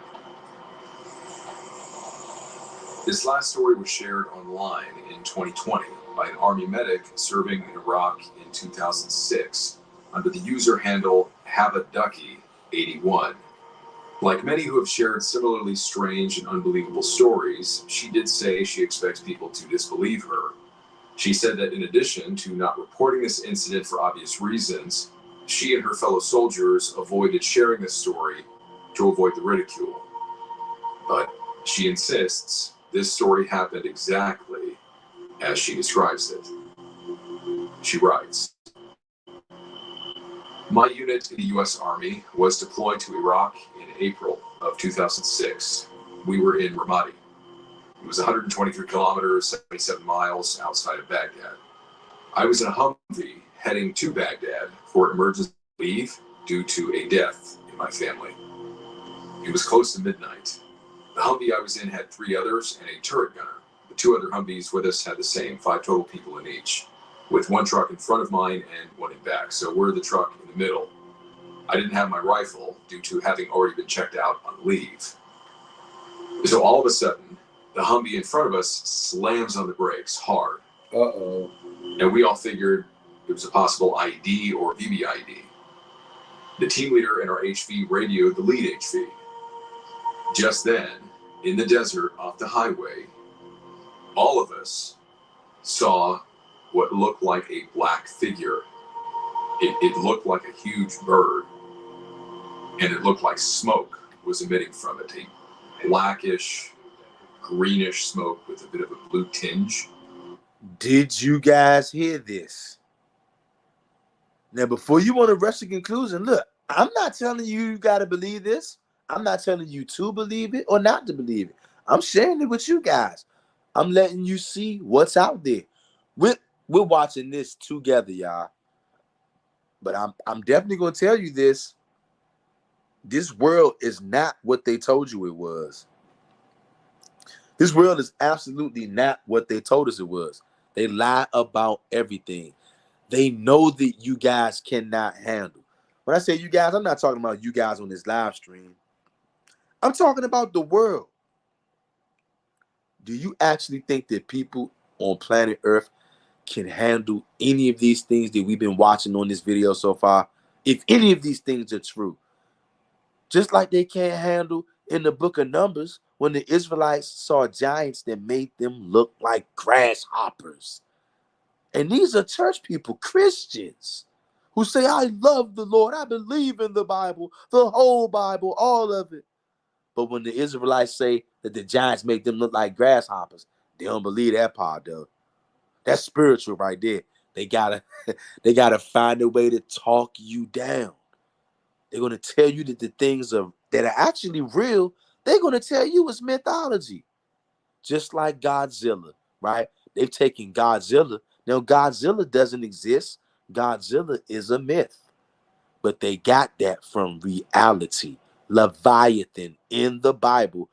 This last story was shared online in 2020 by an Army medic serving in Iraq in 2006 under the user handle HaveADucky81. Like many who have shared similarly strange and unbelievable stories, she did say she expects people to disbelieve her. She said that in addition to not reporting this incident for obvious reasons, she and her fellow soldiers avoided sharing this story to avoid the ridicule. But she insists this story happened exactly as she describes it. She writes, My unit in the U.S. Army was deployed to Iraq in April of 2006. We were in Ramadi. It was 123 kilometers, 77 miles outside of Baghdad. I was in a Humvee heading to Baghdad for emergency leave due to a death in my family. It was close to midnight. The Humvee I was in had 3 others and a turret gunner. The 2 other Humvees with us had the same, 5 total people in each, with 1 truck in front of mine and 1 in back. So we're the truck in the middle. I didn't have my rifle due to having already been checked out on leave. So all of a sudden, the Humvee in front of us slams on the brakes hard. Uh-oh. And we all figured it was a possible ID or VVID. The team leader in our HV radioed the lead HV. Just then, in the desert off the highway, all of us saw what looked like a black figure. It looked like a huge bird, and it looked like smoke was emitting from it, a blackish, greenish smoke with a bit of a blue tinge. Did you guys hear this? Now, before you want to rush to conclusion, look, I'm not telling you got to believe this. I'm not telling you to believe it or not to believe it. I'm sharing it with you guys. I'm letting you see what's out there. We're watching this together, y'all. But I'm definitely going to tell you this. This world is not what they told you it was. This world is absolutely not what they told us it was. They lie about everything. They know that you guys cannot handle. When I say you guys, I'm not talking about you guys on this live stream. I'm talking about the world. Do you actually think that people on planet Earth can handle any of these things that we've been watching on this video so far? If any of these things are true, just like they can't handle in the book of Numbers when the Israelites saw giants that made them look like grasshoppers. And these are church people, Christians, who say, I love the Lord. I believe in the Bible, the whole Bible, all of it. But when the Israelites say that the giants make them look like grasshoppers, they don't believe that part, though. That's spiritual right there. They gotta find a way to talk you down. They're gonna tell you that the things that are actually real, they're gonna tell you it's mythology. Just like Godzilla, right? They've taken Godzilla. Now, Godzilla doesn't exist. Godzilla is a myth. But they got that from reality. Leviathan in the Bible.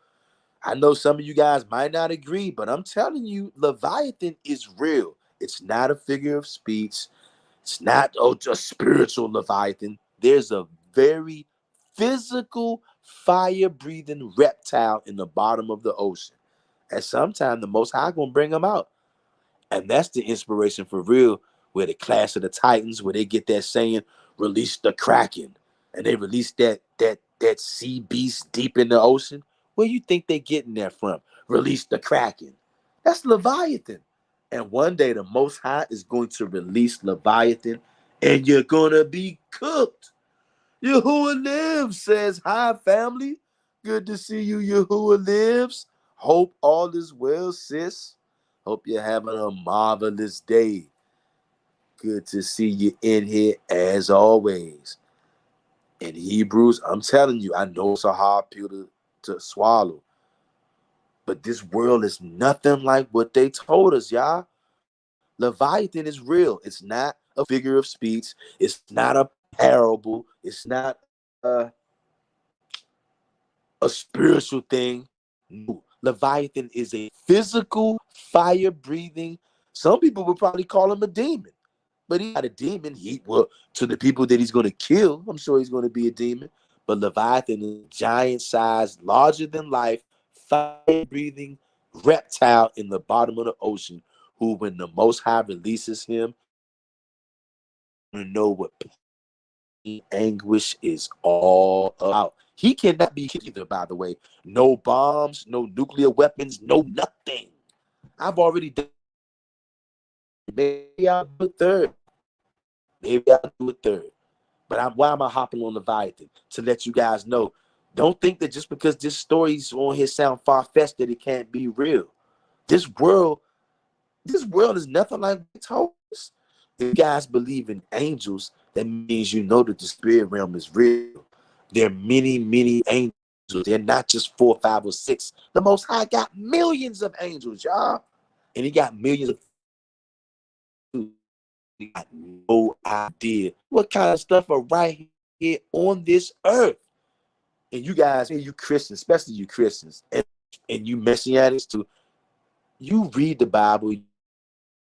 I know some of you guys might not agree, but I'm telling you, Leviathan is real. It's not a figure of speech. It's not just spiritual Leviathan. There's a very physical, fire-breathing reptile in the bottom of the ocean. And sometime the Most High gonna bring them out. And that's the inspiration for real, where the Clash of the Titans, where they get that saying, release the Kraken. And they release that sea beast deep in the ocean. Where you think they getting that from? Release the Kraken. That's Leviathan. And one day the Most High is going to release Leviathan, and you're gonna be cooked. Yahuwah lives, says hi, family. Good to see you, Yahuwah lives. Hope all is well, sis. Hope you're having a marvelous day. Good to see you in here as always. In Hebrews, I'm telling you, I know it's a hard pill to swallow. But this world is nothing like what they told us, y'all. Leviathan is real. It's not a figure of speech. It's not a parable. It's not a spiritual thing. No. Leviathan is a physical, fire-breathing. Some people would probably call him a demon. But he's not a demon. To the people that he's going to kill, I'm sure he's going to be a demon. But Leviathan is a giant-sized, larger-than-life, fire-breathing reptile in the bottom of the ocean who, when the Most High releases him, you know what anguish is all about. He cannot be killed either, by the way. No bombs, no nuclear weapons, no nothing. I've already done. Maybe I'll do a third. But why am I hopping on Leviathan? To let you guys know. Don't think that just because this story's on here sound far-fetched that it can't be real. This world is nothing like they told us. If you guys believe in angels, that means you know that the spirit realm is real. There are many, many angels. They're not just 4, 5, or 6. The Most High got millions of angels, y'all. And he got millions of he got no idea what kind of stuff are right here on this earth. And you guys, you Christians, especially you Christians, and you Messianics too, you read the Bible, you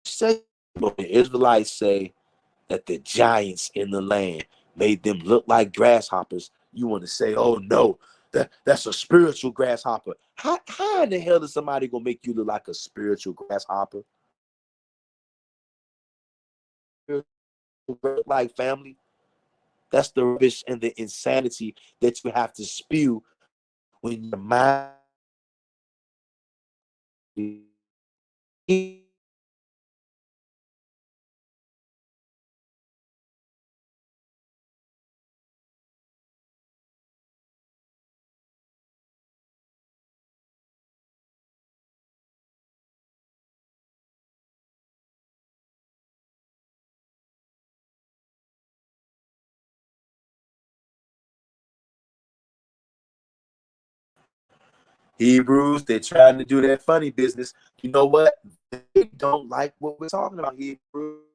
say the Israelites say that the giants in the land made them look like grasshoppers. You want to say, oh no, that's a spiritual grasshopper. How in the hell is somebody gonna make you look like a spiritual grasshopper? Like family, that's the rubbish and the insanity that you have to spew when your mind Hebrews, they're trying to do that funny business. You know what? They don't like what we're talking about, Hebrews.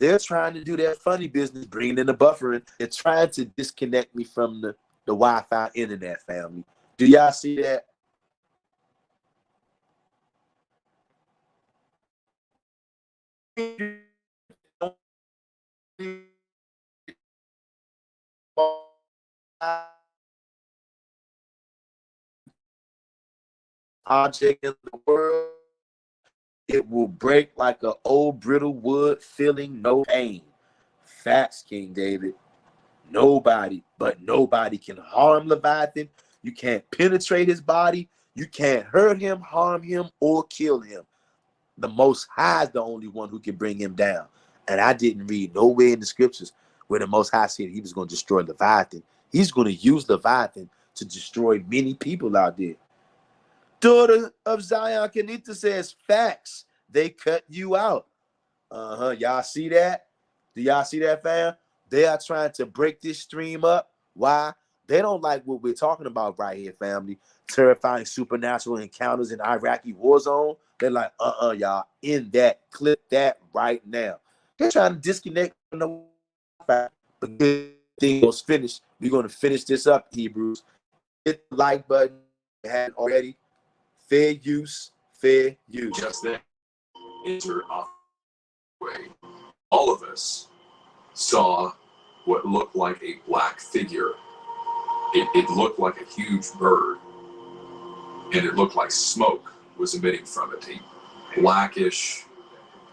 They're trying to do that funny business, bringing in the buffering. They're trying to disconnect me from the Wi-Fi internet family. Do y'all see that? Object in the world, it will break like an old brittle wood, feeling no pain. Facts, King David. Nobody can harm Leviathan. You can't penetrate his body. You can't hurt him, harm him, or kill him. The Most High is the only one who can bring him down. And I didn't read nowhere in the scriptures where the Most High said he was going to destroy Leviathan. He's going to use Leviathan to destroy many people out there. Daughter of Zion, Kenita says, facts. They cut you out. Y'all see that? Do y'all see that, fam? They are trying to break this stream up. Why? They don't like what we're talking about right here, family. Terrifying supernatural encounters in Iraqi Warzone. They're like, y'all, in that, clip that right now. They're trying to disconnect from the Wi-Fi. But good thing was finished. We're going to finish this up, Hebrews. Hit the like button. You had it already. Fair use, fair use. Just then, enter off way. All of us saw what looked like a black figure. It looked like a huge bird, and it looked like smoke was emitting from it. A blackish,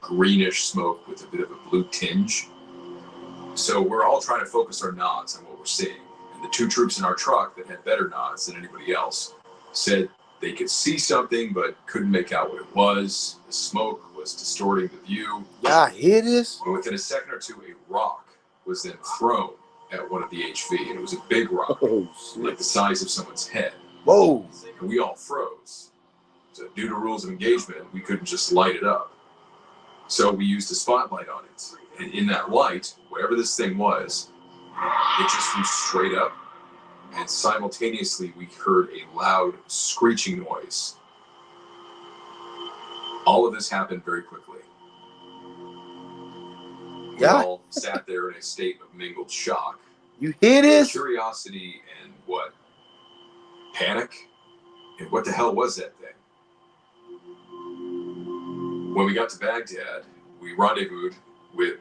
greenish smoke with a bit of a blue tinge. So we're all trying to focus our nods on what we're seeing. And the two troops in our truck that had better nods than anybody else said they could see something but couldn't make out what it was. The smoke was distorting the view. Y'all hear this? And within a second or two, a rock was then thrown at one of the HV, and it was a big rock, like the size of someone's head. Whoa. And we all froze. So due to rules of engagement, we couldn't just light it up. So we used a spotlight on it. And in that light, whatever this thing was, it just flew straight up. And simultaneously, we heard a loud screeching noise. All of this happened very quickly. We all sat there in a state of mingled shock. You hear this? Curiosity and what? Panic? And what the hell was that thing? When we got to Baghdad, we rendezvoused with,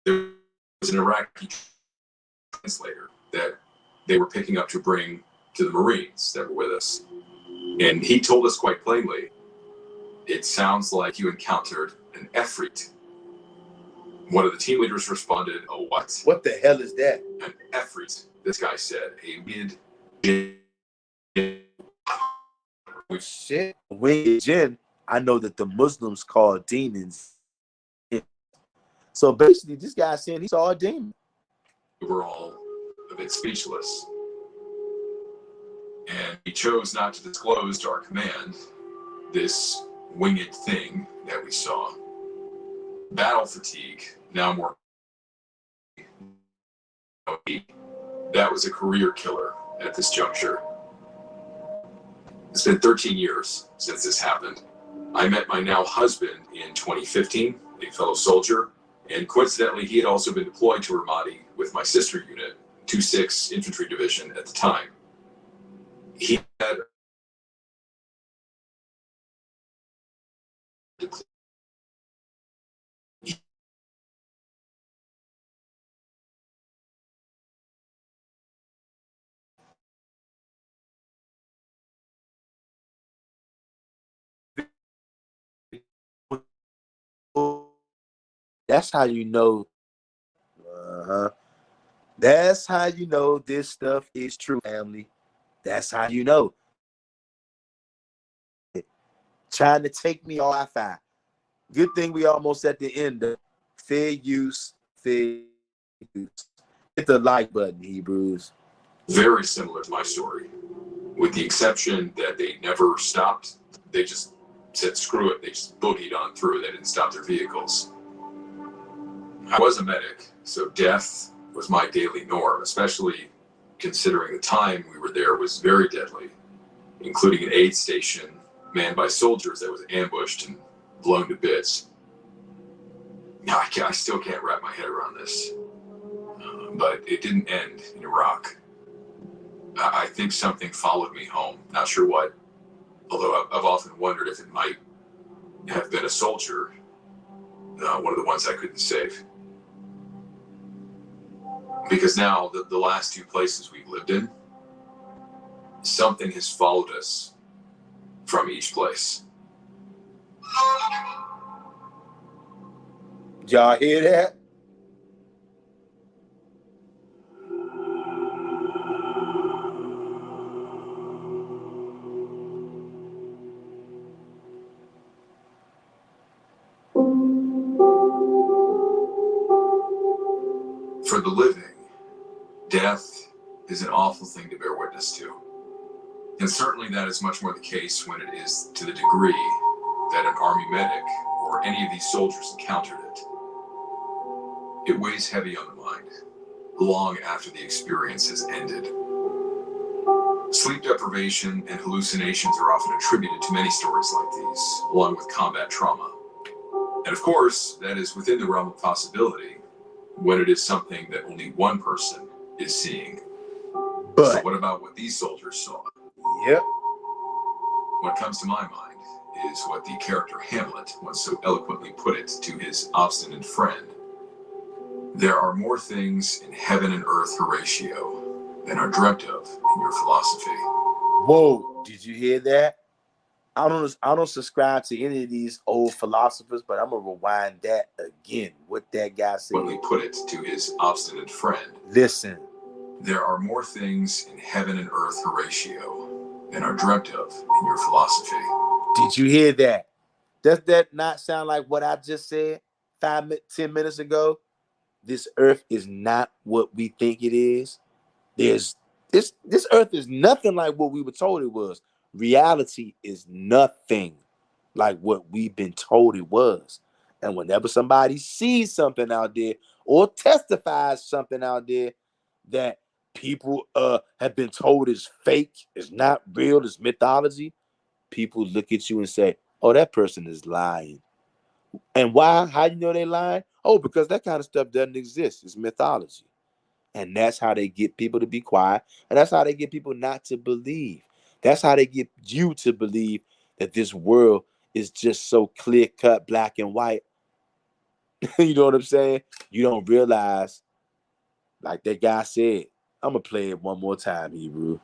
there was an Iraqi translator that they were picking up to bring to the Marines that were with us. And he told us quite plainly, it sounds like you encountered an Efreet. One of the team leaders responded, a what? What the hell is that? An Efreet, this guy said, a winged shit. Winged jinn, I know that the Muslims call demons. So basically, this guy saying he saw a demon. We were all a bit speechless. And he chose not to disclose to our command this winged thing that we saw. Battle fatigue, now more. That was a career killer at this juncture. It's been 13 years since this happened. I met my now husband in 2015, a fellow soldier, and coincidentally, he had also been deployed to Ramadi with my sister unit, 26 Infantry Division at the time. He had That's how you know. That's how you know this stuff is true, family. That's how you know. Trying to take me off Wi-Fi. Good thing we almost at the end of fair use, fair use. Hit the like button, Hebrews. very similar to my story, with the exception that they never stopped. They just said, screw it. They just boogied on through. They didn't stop their vehicles. I was a medic, so death was my daily norm, especially considering the time we were there was very deadly, including an aid station manned by soldiers that was ambushed and blown to bits. Now, I still can't wrap my head around this, but it didn't end in Iraq. I think something followed me home, not sure what, although I've often wondered if it might have been a soldier, one of the ones I couldn't save. Because now, the last two places we've lived in, something has followed us from each place. Y'all hear that? For the living, death is an awful thing to bear witness to. And certainly that is much more the case when it is to the degree that an army medic or any of these soldiers encountered it. It weighs heavy on the mind, long after the experience has ended. Sleep deprivation and hallucinations are often attributed to many stories like these, along with combat trauma. And of course, that is within the realm of possibility when it is something that only one person is seeing. But so what about what these soldiers saw? Yep. What comes to my mind is what the character Hamlet once so eloquently put it to his obstinate friend. There are more things in heaven and earth, Horatio, than are dreamt of in your philosophy. Whoa, did you hear that? I don't subscribe to any of these old philosophers, but I'm gonna rewind that again. What that guy said. When we put it to his obstinate friend. Listen. There are more things in heaven and earth, Horatio, than are dreamt of in your philosophy. Did you hear that? Does that not sound like what I just said 10 minutes ago? This earth is not what we think it is. This earth is nothing like what we were told it was. Reality is nothing like what we've been told it was. And whenever somebody sees something out there or testifies something out there that people have been told is fake, is not real, is mythology, people look at you and say, oh, that person is lying. And why? How do you know they lying? Oh, because that kind of stuff doesn't exist. It's mythology. And that's how they get people to be quiet. And that's how they get people not to believe. That's how they get you to believe that this world is just so clear-cut, black and white. You know what I'm saying? You don't realize, like that guy said, I'm going to play it one more time, Hebrew.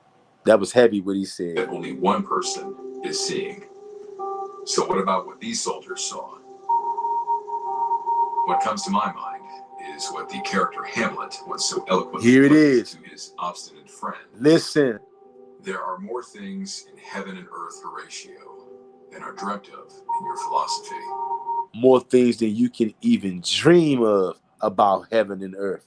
That was heavy what he said. That only one person is seeing. So what about what these soldiers saw? What comes to my mind is what the character Hamlet once so eloquently Here it put is. to his obstinate friend. Listen. There are more things in heaven and earth, Horatio, than are dreamt of in your philosophy. More things than you can even dream of about heaven and earth.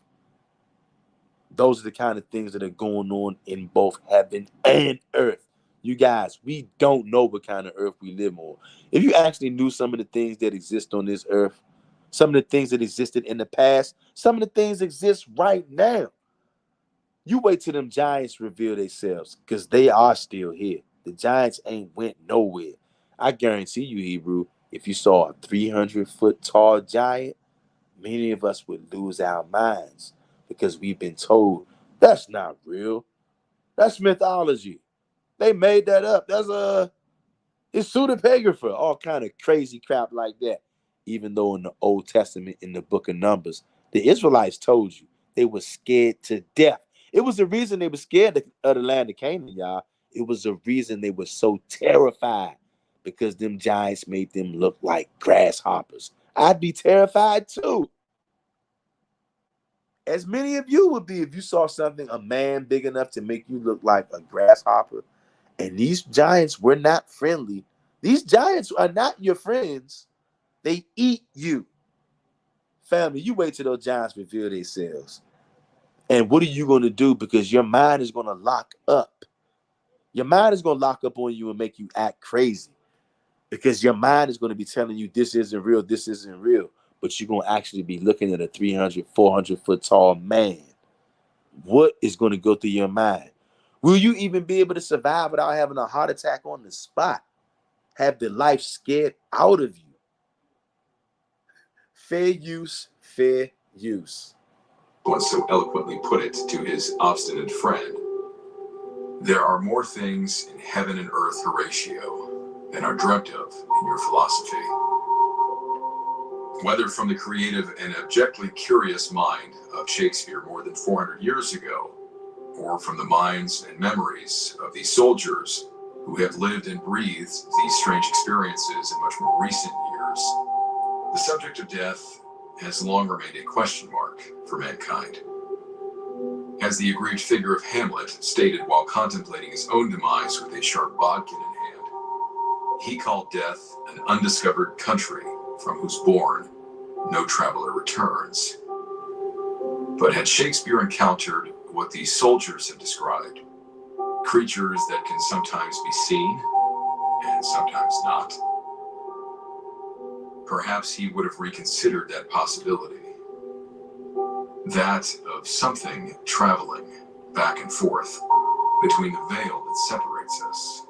Those are the kind of things that are going on in both heaven and earth. You guys, we don't know what kind of earth we live on. If you actually knew some of the things that exist on this earth, Some of the things that existed in the past, some of the things exist right now. You wait till them giants reveal themselves, because they are still here. The giants ain't went nowhere. I guarantee you, Hebrew, if you saw a 300-foot tall giant, many of us would lose our minds because we've been told that's not real. That's mythology. They made that up. It's pseudepigrapher, all kind of crazy crap like that. Even though in the Old Testament, in the book of Numbers, the Israelites told you they were scared to death. It was the reason they were scared of the land of Canaan, y'all. It was the reason they were so terrified, because them giants made them look like grasshoppers. I'd be terrified too. As many of you would be if you saw something, a man big enough to make you look like a grasshopper. And these giants were not friendly. These giants are not your friends. They eat you. Family, you wait till those giants reveal themselves. And what are you going to do? Because your mind is going to lock up. Your mind is going to lock up on you and make you act crazy. Because your mind is going to be telling you this isn't real, this isn't real. But you're going to actually be looking at a 300, 400-foot tall man. What is going to go through your mind? Will you even be able to survive without having a heart attack on the spot? Have the life scared out of you? Fair use, fair use. Once so eloquently put it to his obstinate friend, there are more things in heaven and earth, Horatio, than are dreamt of in your philosophy. Whether from the creative and abjectly curious mind of Shakespeare more than 400 years ago, or from the minds and memories of these soldiers who have lived and breathed these strange experiences in much more recent years, the subject of death has long remained a question mark for mankind. As the aggrieved figure of Hamlet stated while contemplating his own demise with a sharp bodkin in hand, he called death an undiscovered country from whose bourne no traveler returns. But had Shakespeare encountered what these soldiers have described, creatures that can sometimes be seen and sometimes not, perhaps he would have reconsidered that possibility. That of something traveling back and forth between the veil that separates us,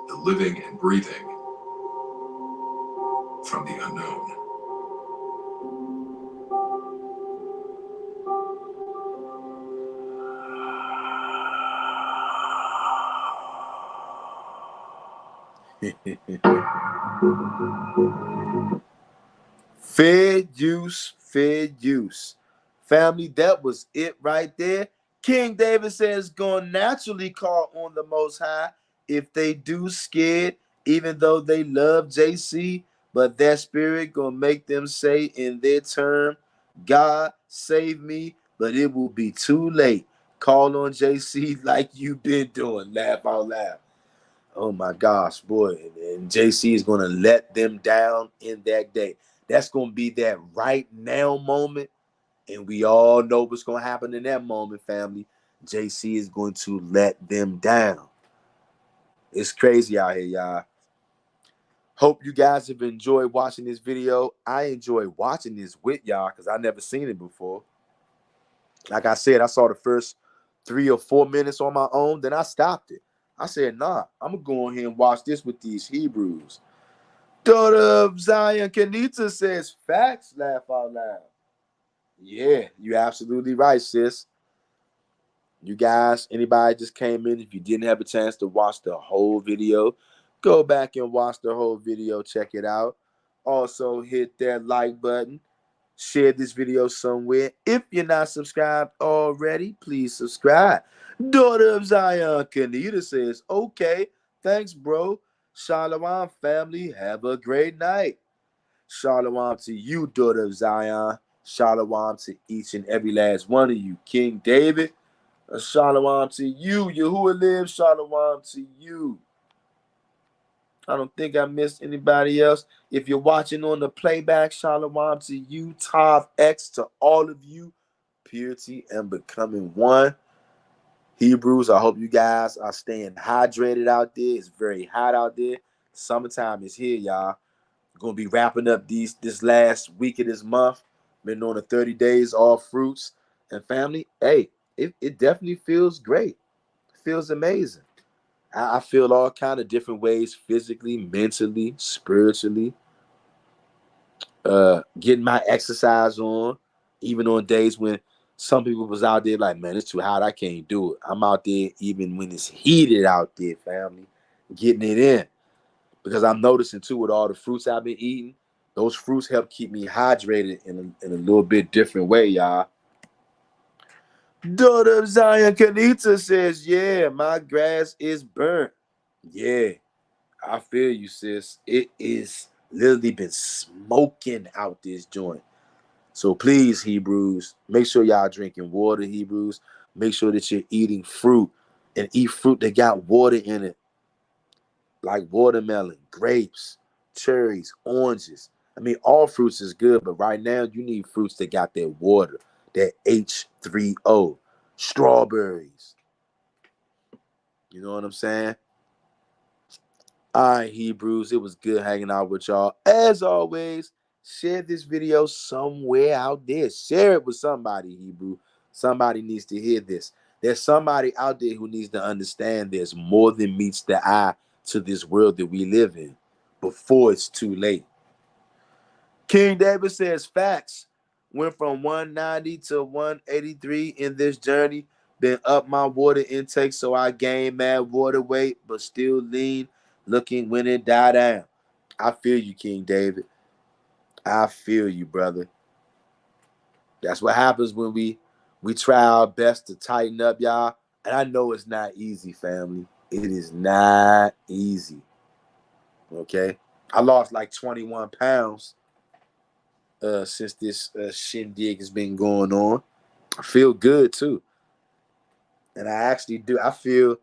the living and breathing, from the unknown. Fair use, fair use. Family, that was it right there. King David says, going naturally call on the Most High if they do scared, even though they love JC, but that spirit gonna make them say in their turn, God save me, but it will be too late. Call on JC like you've been doing. Laugh out loud. Oh my gosh, boy. And JC is going to let them down in that day. That's going to be that right now moment. And we all know what's going to happen in that moment, family. JC is going to let them down. It's crazy out here, y'all. Hope you guys have enjoyed watching this video. I enjoy watching this with y'all because I never seen it before. Like I said, I saw the first 3 or 4 minutes on my own. Then I stopped it. I said, nah, I'm going to go in here and watch this with these Hebrews. Daughter of Zion, Kenita says, facts, laugh out loud. Yeah, you're absolutely right, sis. You guys, anybody just came in, if you didn't have a chance to watch the whole video, go back and watch the whole video. Check it out. Also, hit that like button. Share this video somewhere. If you're not subscribed already, please subscribe. Daughter of Zion, Kenita says, okay, thanks, bro. Shalom, family. Have a great night. Shalom to you, daughter of Zion. Shalom to each and every last one of you. King David, shalom to you. Yahuwah lives, shalom to you. I don't think I missed anybody else. If you're watching on the playback, shalom to you, Tav X, to all of you. Purity and becoming one. Hebrews, I hope you guys are staying hydrated out there. It's very hot out there. Summertime is here, y'all. Gonna be wrapping up this last week of this month. Been on the 30 days all fruits and family. Hey, it definitely feels great. It feels amazing. I feel all kind of different ways, physically, mentally, spiritually. Getting my exercise on, even on days when some people was out there like, man, it's too hot, I can't do it. I'm out there even when it's heated out there, family, getting it in. Because I'm noticing too with all the fruits I've been eating, those fruits help keep me hydrated in a little bit different way, y'all. Daughter of Zion Kanita says, yeah, my grass is burnt. Yeah, I feel you, sis. It is literally been smoking out this joint. So please, Hebrews, make sure y'all drinking water, Hebrews. Make sure that you're eating fruit and eat fruit that got water in it, like watermelon, grapes, cherries, oranges. I mean, all fruits is good, but right now you need fruits that got that water, that H3O, strawberries. You know what I'm saying? All right, Hebrews, it was good hanging out with y'all. As always, share this video somewhere out there. Share it with somebody, Hebrew. Somebody needs to hear this. There's somebody out there who needs to understand there's more than meets the eye to this world that we live in before it's too late. King David says facts. Went from 190 to 183 in this journey. Been up my water intake so I gained mad water weight, but still lean, looking when it die down. I feel you, King David. I feel you, brother. That's what happens when we try our best to tighten up, y'all. And I know it's not easy, family. It is not easy. Okay? I lost like 21 pounds since this shindig has been going on. I feel good too, and I actually do. I feel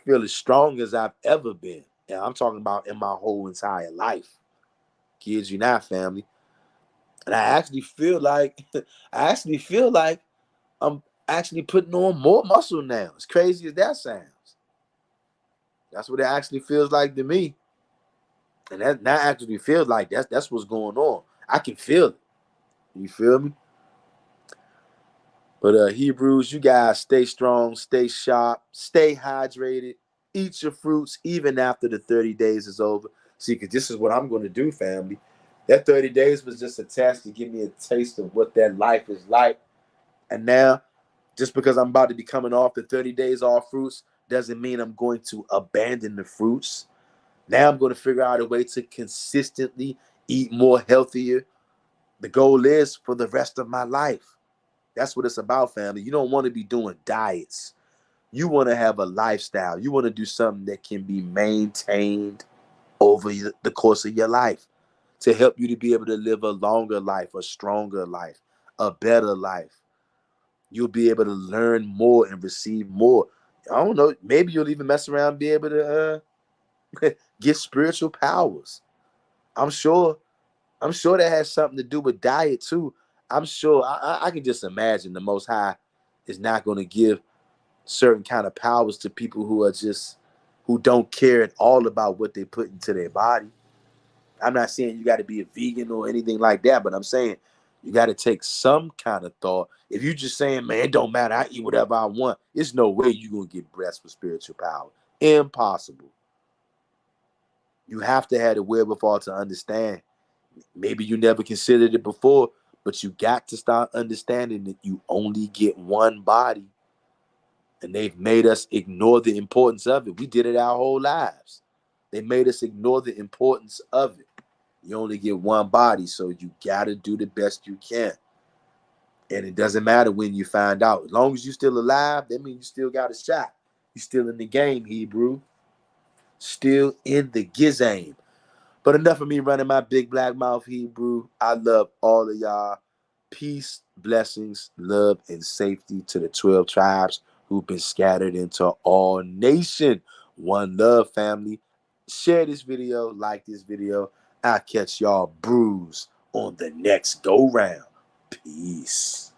as strong as I've ever been, and I'm talking about in my whole entire life. Kids, you not, family. And I actually feel like I'm actually putting on more muscle now. As crazy as that sounds, that's what it actually feels like to me. And that actually feels like that's what's going on. I can feel it. You feel me? But Hebrews, you guys stay strong, stay sharp, stay hydrated, eat your fruits even after the 30 days is over. See, because this is what I'm going to do, family. That 30 days was just a test to give me a taste of what that life is like. And now, just because I'm about to be coming off the 30 days off fruits doesn't mean I'm going to abandon the fruits. Now I'm going to figure out a way to consistently eat more healthier. The goal is for the rest of my life. That's what it's about, family. You don't want to be doing diets. You want to have a lifestyle. You want to do something that can be maintained over the course of your life to help you to be able to live a longer life, a stronger life, a better life. You'll be able to learn more and receive more. I don't know. Maybe you'll even mess around and be able to get spiritual powers. I'm sure. I'm sure that has something to do with diet too. I'm sure. I can just imagine the Most High is not going to give certain kind of powers to people who don't care at all about what they put into their body. I'm not saying you got to be a vegan or anything like that, but I'm saying you got to take some kind of thought. If you're just saying, man, it don't matter, I eat whatever I want, there's no way you're going to get blessed with spiritual power. Impossible. You have to have the wherewithal to understand. Maybe you never considered it before, but you got to start understanding that you only get one body. And they've made us ignore the importance of it. We did it our whole lives. They made us ignore the importance of it. You only get one body, so you got to do the best you can. And it doesn't matter when you find out. As long as you're still alive, that means you still got a shot. You're still in the game, Hebrew. Still in the gizame. But enough of me running my big black mouth, Hebrew. I love all of y'all. Peace, blessings, love, and safety to the 12 tribes who've been scattered into all nation. One love, family. Share this video, like this video. I'll catch y'all bruised on the next go round. Peace.